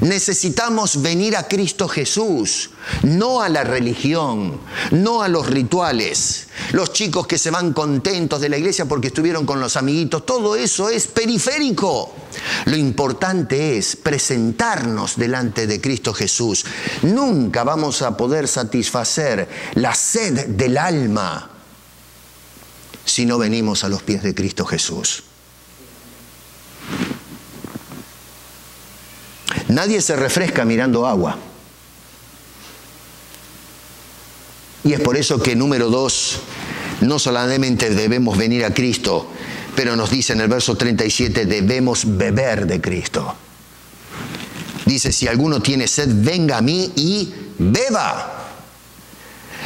necesitamos venir a Cristo Jesús, no a la religión, no a los rituales. Los chicos que se van contentos de la iglesia porque estuvieron con los amiguitos, todo eso es periférico. Lo importante es presentarnos delante de Cristo Jesús. Nunca vamos a poder satisfacer la sed del alma si no venimos a los pies de Cristo Jesús. Nadie se refresca mirando agua. Y es por eso que número 2, no solamente debemos venir a Cristo, pero nos dice en el verso 37, debemos beber de Cristo. Dice, si alguno tiene sed, venga a mí y beba.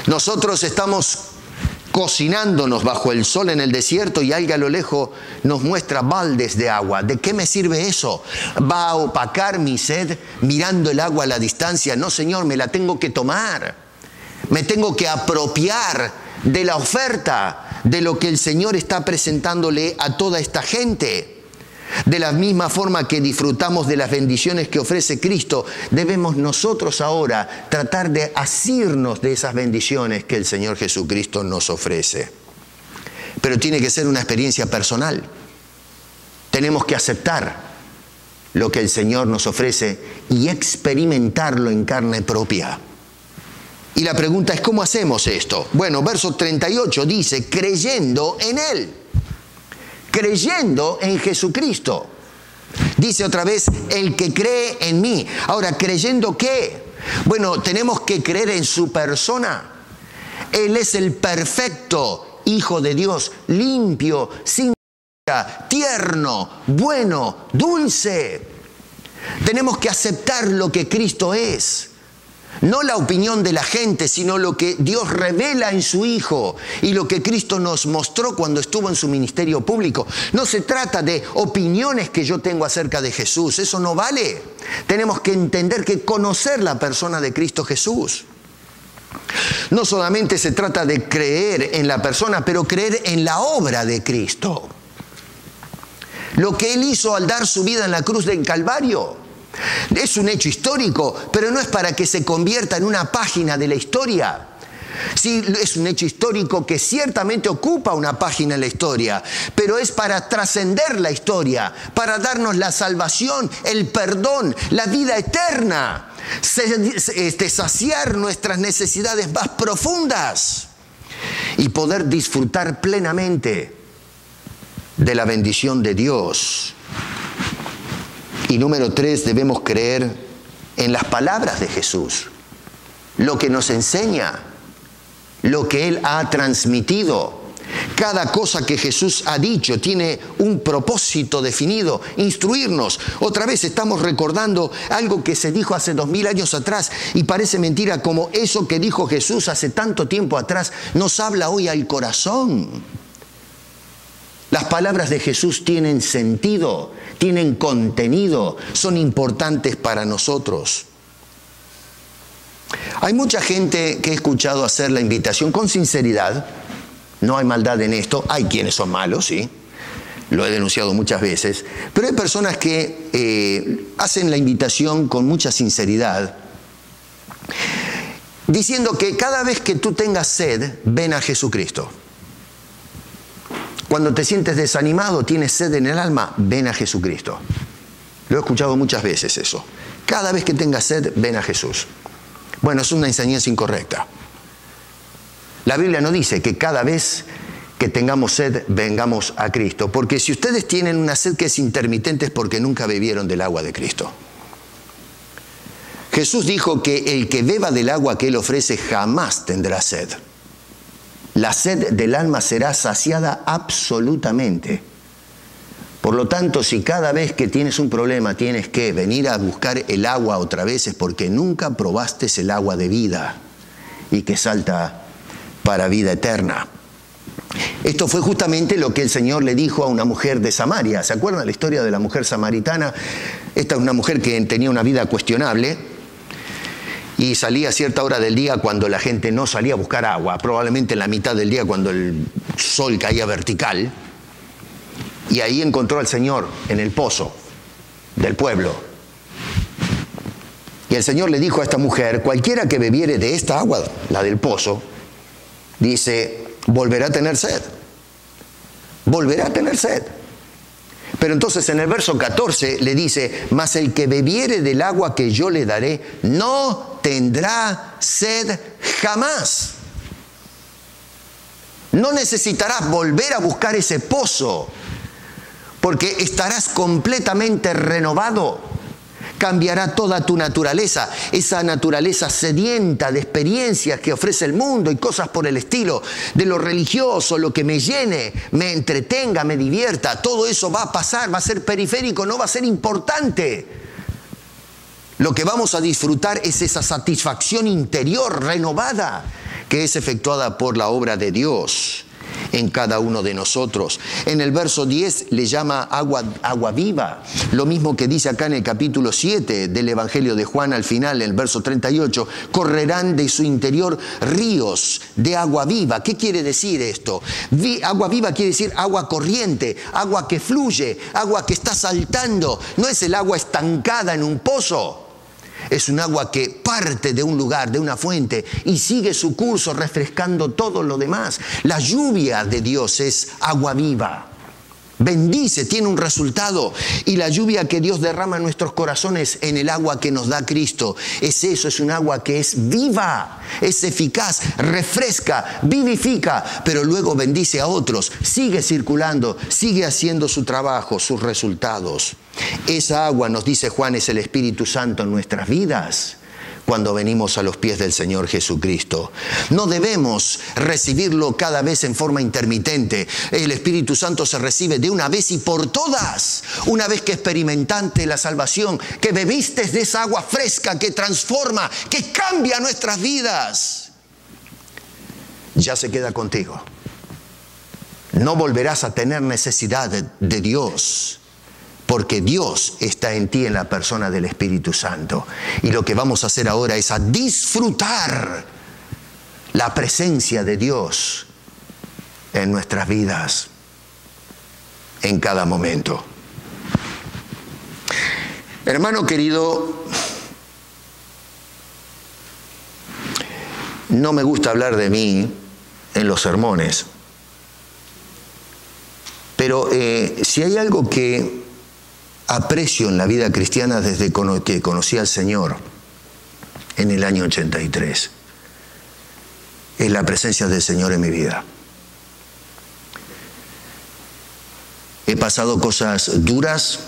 Nosotros estamos cocinándonos bajo el sol en el desierto y alguien a lo lejos nos muestra baldes de agua. ¿De qué me sirve eso? ¿Va a opacar mi sed mirando el agua a la distancia? No, Señor, me la tengo que tomar. Me tengo que apropiar de la oferta, de lo que el Señor está presentándole a toda esta gente. De la misma forma que disfrutamos de las bendiciones que ofrece Cristo, debemos nosotros ahora tratar de asirnos de esas bendiciones que el Señor Jesucristo nos ofrece. Pero tiene que ser una experiencia personal. Tenemos que aceptar lo que el Señor nos ofrece y experimentarlo en carne propia. Y la pregunta es, ¿cómo hacemos esto? Bueno, verso 38 dice, creyendo en Él. Creyendo en Jesucristo. Dice otra vez, el que cree en mí. Ahora, ¿creyendo qué? Bueno, tenemos que creer en su persona. Él es el perfecto Hijo de Dios, limpio, sin mancha, tierno, bueno, dulce. Tenemos que aceptar lo que Cristo es. No la opinión de la gente, sino lo que Dios revela en su Hijo y lo que Cristo nos mostró cuando estuvo en su ministerio público. No se trata de opiniones que yo tengo acerca de Jesús, eso no vale. Tenemos que entender que conocer la persona de Cristo Jesús. No solamente se trata de creer en la persona, pero creer en la obra de Cristo. Lo que Él hizo al dar su vida en la cruz del Calvario es un hecho histórico, pero no es para que se convierta en una página de la historia. Sí, es un hecho histórico que ciertamente ocupa una página en la historia, pero es para trascender la historia, para darnos la salvación, el perdón, la vida eterna, saciar nuestras necesidades más profundas y poder disfrutar plenamente de la bendición de Dios. Y número 3, debemos creer en las palabras de Jesús, lo que nos enseña, lo que Él ha transmitido. Cada cosa que Jesús ha dicho tiene un propósito definido, instruirnos. Otra vez estamos recordando algo que se dijo hace 2000 años atrás y parece mentira, como eso que dijo Jesús hace tanto tiempo atrás nos habla hoy al corazón. Las palabras de Jesús tienen sentido, tienen contenido, son importantes para nosotros. Hay mucha gente que he escuchado hacer la invitación con sinceridad. No hay maldad en esto. Hay quienes son malos, sí. Lo he denunciado muchas veces. Pero hay personas que hacen la invitación con mucha sinceridad, diciendo que cada vez que tú tengas sed, ven a Jesucristo. Cuando te sientes desanimado, tienes sed en el alma, ven a Jesucristo. Lo he escuchado muchas veces eso. Cada vez que tengas sed, ven a Jesús. Bueno, es una enseñanza incorrecta. La Biblia no dice que cada vez que tengamos sed, vengamos a Cristo. Porque si ustedes tienen una sed que es intermitente es porque nunca bebieron del agua de Cristo. Jesús dijo que el que beba del agua que Él ofrece jamás tendrá sed. La sed del alma será saciada absolutamente. Por lo tanto, si cada vez que tienes un problema tienes que venir a buscar el agua otra vez, es porque nunca probaste el agua de vida y que salta para vida eterna. Esto fue justamente lo que el Señor le dijo a una mujer de Samaria. ¿Se acuerdan la historia de la mujer samaritana? Esta es una mujer que tenía una vida cuestionable y salía a cierta hora del día cuando la gente no salía a buscar agua, probablemente en la mitad del día cuando el sol caía vertical. Y ahí encontró al Señor en el pozo del pueblo. Y el Señor le dijo a esta mujer, cualquiera que bebiere de esta agua, la del pozo, dice, volverá a tener sed. Volverá a tener sed. Pero entonces en el verso 14 le dice, mas el que bebiere del agua que yo le daré, no tendrá sed jamás. No necesitarás volver a buscar ese pozo, porque estarás completamente renovado. Cambiará toda tu naturaleza, esa naturaleza sedienta de experiencias que ofrece el mundo y cosas por el estilo, de lo religioso, lo que me llene, me entretenga, me divierta. Todo eso va a pasar, va a ser periférico, no va a ser importante. Lo que vamos a disfrutar es esa satisfacción interior renovada que es efectuada por la obra de Dios en cada uno de nosotros. En el verso 10 le llama agua viva, lo mismo que dice acá en el capítulo 7 del Evangelio de Juan al final, en el verso 38, correrán de su interior ríos de agua viva. ¿Qué quiere decir esto? Agua viva quiere decir agua corriente, agua que fluye, agua que está saltando. No es el agua estancada en un pozo. Es un agua que parte de un lugar, de una fuente, y sigue su curso refrescando todo lo demás. La lluvia de Dios es agua viva. Bendice, tiene un resultado. Y la lluvia que Dios derrama en nuestros corazones en el agua que nos da Cristo, es eso, es un agua que es viva, es eficaz, refresca, vivifica, pero luego bendice a otros, sigue circulando, sigue haciendo su trabajo, sus resultados. Esa agua, nos dice Juan, es el Espíritu Santo en nuestras vidas cuando venimos a los pies del Señor Jesucristo. No debemos recibirlo cada vez en forma intermitente. El Espíritu Santo se recibe de una vez y por todas. Una vez que experimentaste la salvación, que bebiste de esa agua fresca que transforma, que cambia nuestras vidas, ya se queda contigo. No volverás a tener necesidad de Dios, porque Dios está en ti en la persona del Espíritu Santo. Y lo que vamos a hacer ahora es a disfrutar la presencia de Dios en nuestras vidas en cada momento. Hermano querido, no me gusta hablar de mí en los sermones, pero si hay algo que aprecio en la vida cristiana desde que conocí al Señor en el año 83, es la presencia del Señor en mi vida. He pasado cosas duras,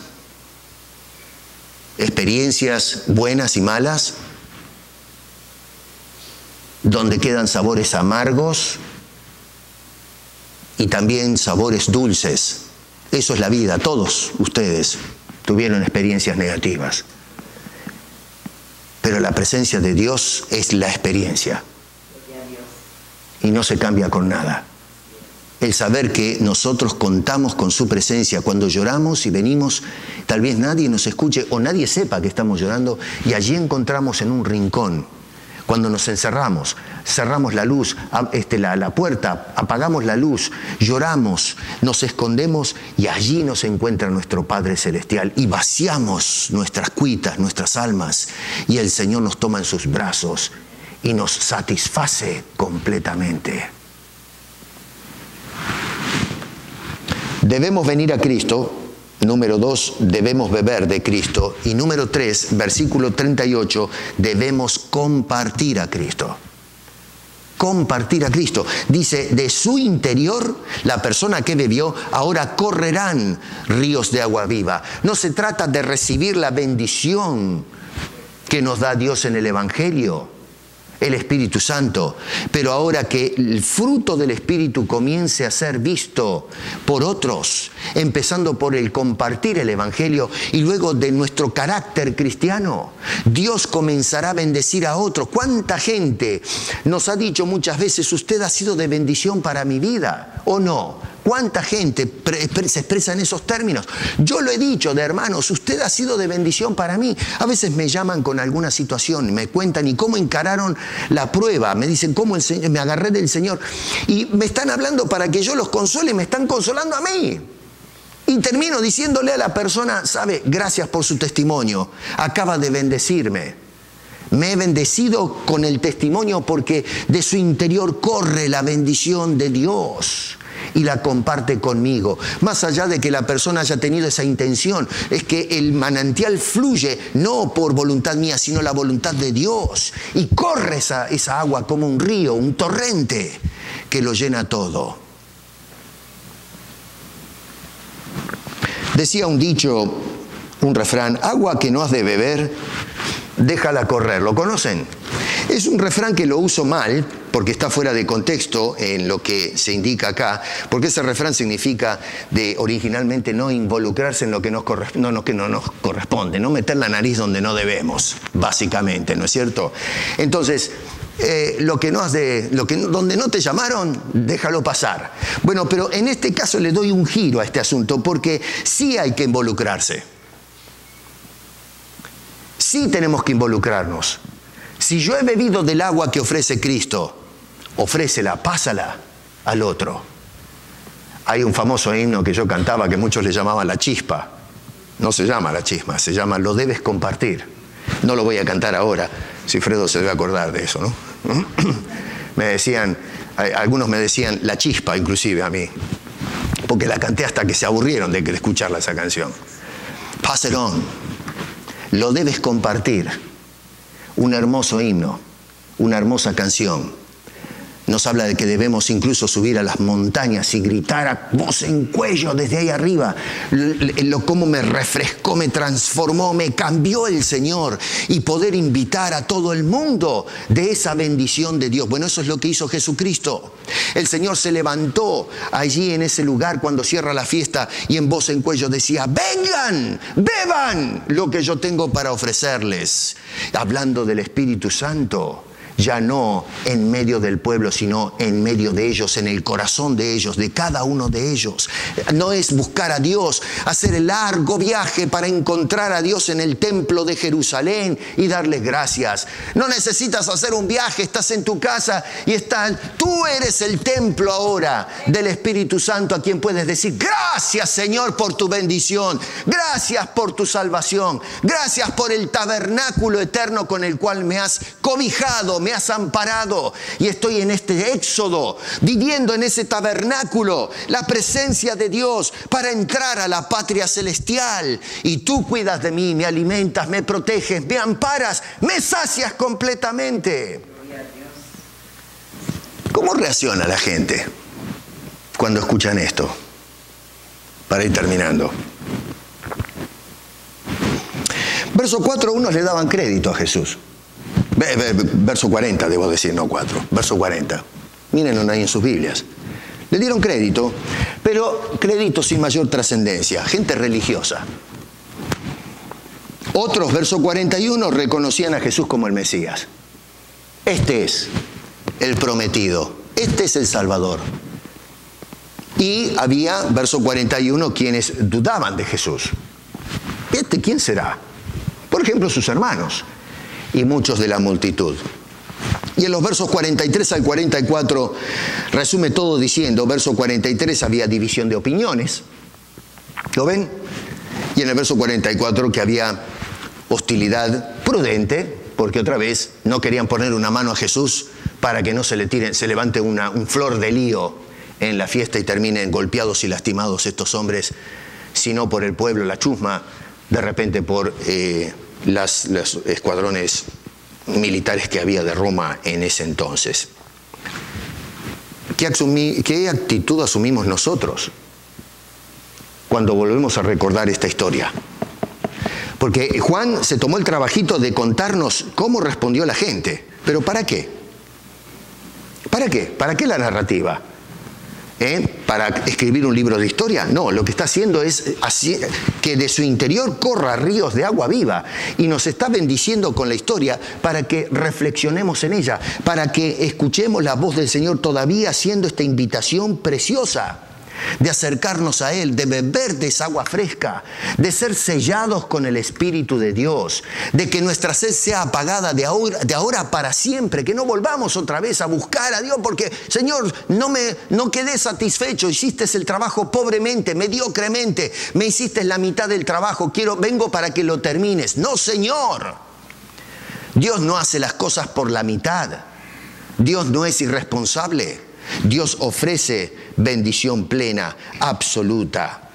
experiencias buenas y malas, donde quedan sabores amargos y también sabores dulces. Eso es la vida. Todos ustedes tuvieron experiencias negativas. Pero la presencia de Dios es la experiencia. Y no se cambia con nada. El saber que nosotros contamos con su presencia cuando lloramos y venimos, tal vez nadie nos escuche o nadie sepa que estamos llorando, y allí encontramos en un rincón, cuando nos encerramos, cerramos la luz, la puerta, apagamos la luz, lloramos, nos escondemos y allí nos encuentra nuestro Padre Celestial y vaciamos nuestras cuitas, nuestras almas, y el Señor nos toma en sus brazos y nos satisface completamente. Debemos venir a Cristo. Número 2, debemos beber de Cristo. Y número 3, versículo 38, debemos compartir a Cristo. Compartir a Cristo. Dice, de su interior, la persona que bebió, ahora correrán ríos de agua viva. No se trata de recibir la bendición que nos da Dios en el Evangelio, el Espíritu Santo, pero ahora que el fruto del Espíritu comience a ser visto por otros, empezando por el compartir el Evangelio y luego de nuestro carácter cristiano, Dios comenzará a bendecir a otros. ¿Cuánta gente nos ha dicho muchas veces, usted ha sido de bendición para mi vida, o no? ¿Cuánta gente se expresa en esos términos? Yo lo he dicho, de hermanos, usted ha sido de bendición para mí. A veces me llaman con alguna situación, me cuentan y cómo encararon la prueba. Me dicen cómo me agarré del Señor. Y me están hablando para que yo los console, me están consolando a mí. Y termino diciéndole a la persona, sabe, gracias por su testimonio, acaba de bendecirme. Me he bendecido con el testimonio porque de su interior corre la bendición de Dios y la comparte conmigo. Más allá de que la persona haya tenido esa intención, es que el manantial fluye no por voluntad mía, sino la voluntad de Dios. Y corre esa agua como un río, un torrente que lo llena todo. Decía un dicho, un refrán, agua que no has de beber, déjala correr. ¿Lo conocen? Es un refrán que lo uso mal, porque está fuera de contexto en lo que se indica acá, porque ese refrán significa de originalmente no involucrarse en lo que no nos corresponde, no meter la nariz donde no debemos, básicamente, ¿no es cierto? Entonces, donde no te llamaron, déjalo pasar. Bueno, pero en este caso le doy un giro a este asunto, porque sí hay que involucrarse. Sí tenemos que involucrarnos. Si yo he bebido del agua que ofrece Cristo, ofrécela, pásala al otro. Hay un famoso himno que yo cantaba que muchos le llamaban La Chispa. No se llama La Chispa, se llama Lo debes compartir. No lo voy a cantar ahora, Cifredo se debe acordar de eso, ¿no? Me decían, algunos me decían La Chispa, inclusive a mí, porque la canté hasta que se aburrieron de escucharla esa canción. Pass it on. Lo debes compartir. Un hermoso himno, una hermosa canción. Nos habla de que debemos incluso subir a las montañas y gritar a voz en cuello desde ahí arriba. Cómo me refrescó, me transformó, me cambió el Señor. Y poder invitar a todo el mundo de esa bendición de Dios. Bueno, eso es lo que hizo Jesucristo. El Señor se levantó allí en ese lugar cuando cierra la fiesta y en voz en cuello decía, vengan, beban lo que yo tengo para ofrecerles. Hablando del Espíritu Santo. ya no en medio del pueblo, sino en medio de ellos, en el corazón de ellos, de cada uno de ellos. No es buscar a Dios, hacer el largo viaje para encontrar a Dios en el templo de Jerusalén y darle gracias. No necesitas hacer un viaje, estás en tu casa y tú eres el templo ahora del Espíritu Santo, a quien puedes decir: gracias, Señor, por tu bendición, gracias por tu salvación, gracias por el tabernáculo eterno con el cual me has cobijado, me has amparado, y estoy en este éxodo, viviendo en ese tabernáculo, la presencia de Dios, para entrar a la patria celestial. Y tú cuidas de mí, me alimentas, me proteges, me amparas, me sacias completamente. ¿Cómo reacciona la gente cuando escuchan esto? Para ir terminando. Verso 4, unos le daban crédito a Jesús. Verso 40, debo decir, no 4. Verso 40. Mírenlo ahí en sus Biblias. Le dieron crédito, pero crédito sin mayor trascendencia. Gente religiosa. Otros, verso 41, reconocían a Jesús como el Mesías. Este es el prometido. Este es el Salvador. Y había, verso 41, quienes dudaban de Jesús. ¿Quién será? Por ejemplo, sus hermanos y muchos de la multitud. Y en los versos 43 al 44 resume todo diciendo: verso 43 había división de opiniones. ¿Lo ven? Y en el verso 44 que había hostilidad prudente, porque otra vez no querían poner una mano a Jesús para que no se levante un flor de lío en la fiesta y terminen golpeados y lastimados estos hombres, sino por el pueblo, la chusma, de repente por los escuadrones militares que había de Roma en ese entonces. ¿Qué actitud asumimos nosotros cuando volvemos a recordar esta historia? Porque Juan se tomó el trabajito de contarnos cómo respondió la gente. ¿Pero para qué? ¿Para qué? ¿Para qué la narrativa? ¿Para escribir un libro de historia? No, lo que está haciendo es que de su interior corra ríos de agua viva, y nos está bendiciendo con la historia para que reflexionemos en ella, para que escuchemos la voz del Señor todavía haciendo esta invitación preciosa de acercarnos a Él, de beber de esa agua fresca, de ser sellados con el Espíritu de Dios, de que nuestra sed sea apagada de ahora para siempre, que no volvamos otra vez a buscar a Dios porque, Señor, no quedé satisfecho, hiciste el trabajo pobremente, mediocremente, me hiciste la mitad del trabajo, vengo para que lo termines. No, Señor, Dios no hace las cosas por la mitad, Dios no es irresponsable. Dios ofrece bendición plena, absoluta.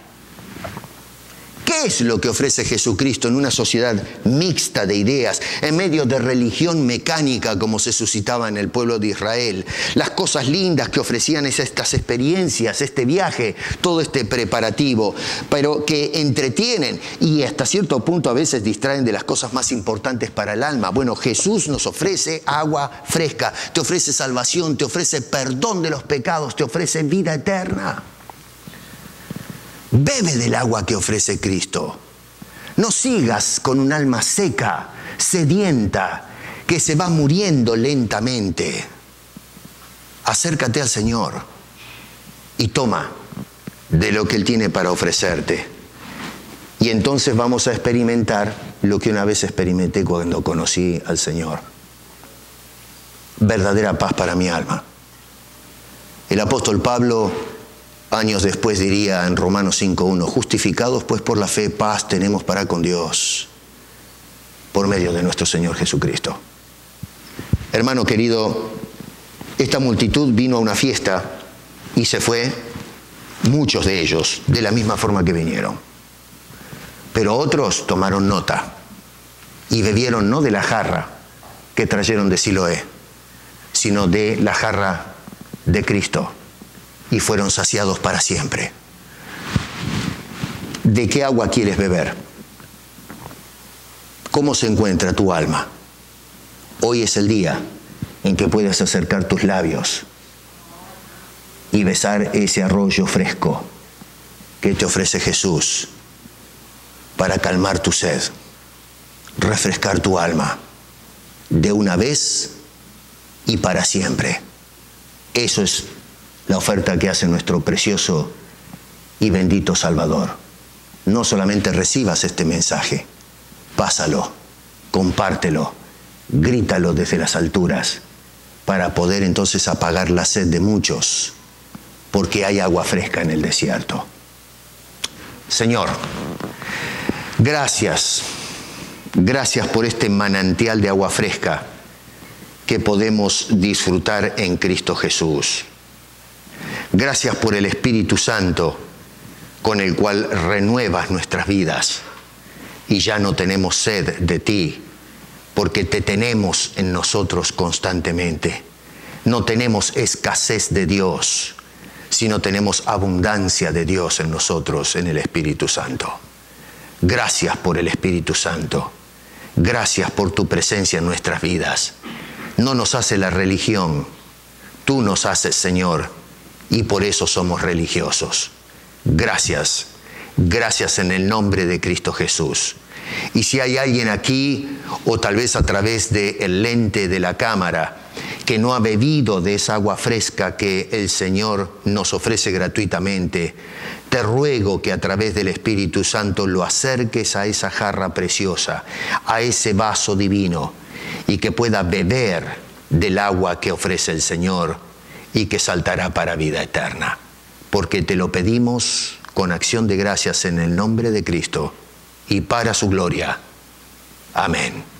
¿Qué es lo que ofrece Jesucristo en una sociedad mixta de ideas, en medio de religión mecánica como se suscitaba en el pueblo de Israel? Las cosas lindas que ofrecían estas experiencias, este viaje, todo este preparativo, pero que entretienen y hasta cierto punto a veces distraen de las cosas más importantes para el alma. Bueno, Jesús nos ofrece agua fresca, te ofrece salvación, te ofrece perdón de los pecados, te ofrece vida eterna. Bebe del agua que ofrece Cristo. No sigas con un alma seca, sedienta, que se va muriendo lentamente. Acércate al Señor y toma de lo que Él tiene para ofrecerte. Y entonces vamos a experimentar lo que una vez experimenté cuando conocí al Señor. Verdadera paz para mi alma. El apóstol Pablo, años después, diría en Romanos 5:1, justificados pues por la fe, paz tenemos para con Dios por medio de nuestro Señor Jesucristo. Hermano querido, esta multitud vino a una fiesta y se fue, muchos de ellos, de la misma forma que vinieron. Pero otros tomaron nota y bebieron no de la jarra que trajeron de Siloé, sino de la jarra de Cristo, y fueron saciados para siempre. ¿De qué agua quieres beber? ¿Cómo se encuentra tu alma? Hoy es el día en que puedes acercar tus labios y besar ese arroyo fresco que te ofrece Jesús para calmar tu sed, refrescar tu alma de una vez y para siempre. Eso es la oferta que hace nuestro precioso y bendito Salvador. No solamente recibas este mensaje, pásalo, compártelo, grítalo desde las alturas, para poder entonces apagar la sed de muchos, porque hay agua fresca en el desierto. Señor, gracias por este manantial de agua fresca que podemos disfrutar en Cristo Jesús. Gracias por el Espíritu Santo con el cual renuevas nuestras vidas y ya no tenemos sed de ti, porque te tenemos en nosotros constantemente. No tenemos escasez de Dios, sino tenemos abundancia de Dios en nosotros, en el Espíritu Santo. Gracias por el Espíritu Santo. Gracias por tu presencia en nuestras vidas. No nos hace la religión, tú nos haces, Señor, y por eso somos religiosos. Gracias, gracias en el nombre de Cristo Jesús. Y si hay alguien aquí, o tal vez a través del lente de la cámara, que no ha bebido de esa agua fresca que el Señor nos ofrece gratuitamente, te ruego que a través del Espíritu Santo lo acerques a esa jarra preciosa, a ese vaso divino, y que pueda beber del agua que ofrece el Señor y que saltará para vida eterna. Porque te lo pedimos con acción de gracias en el nombre de Cristo y para su gloria. Amén.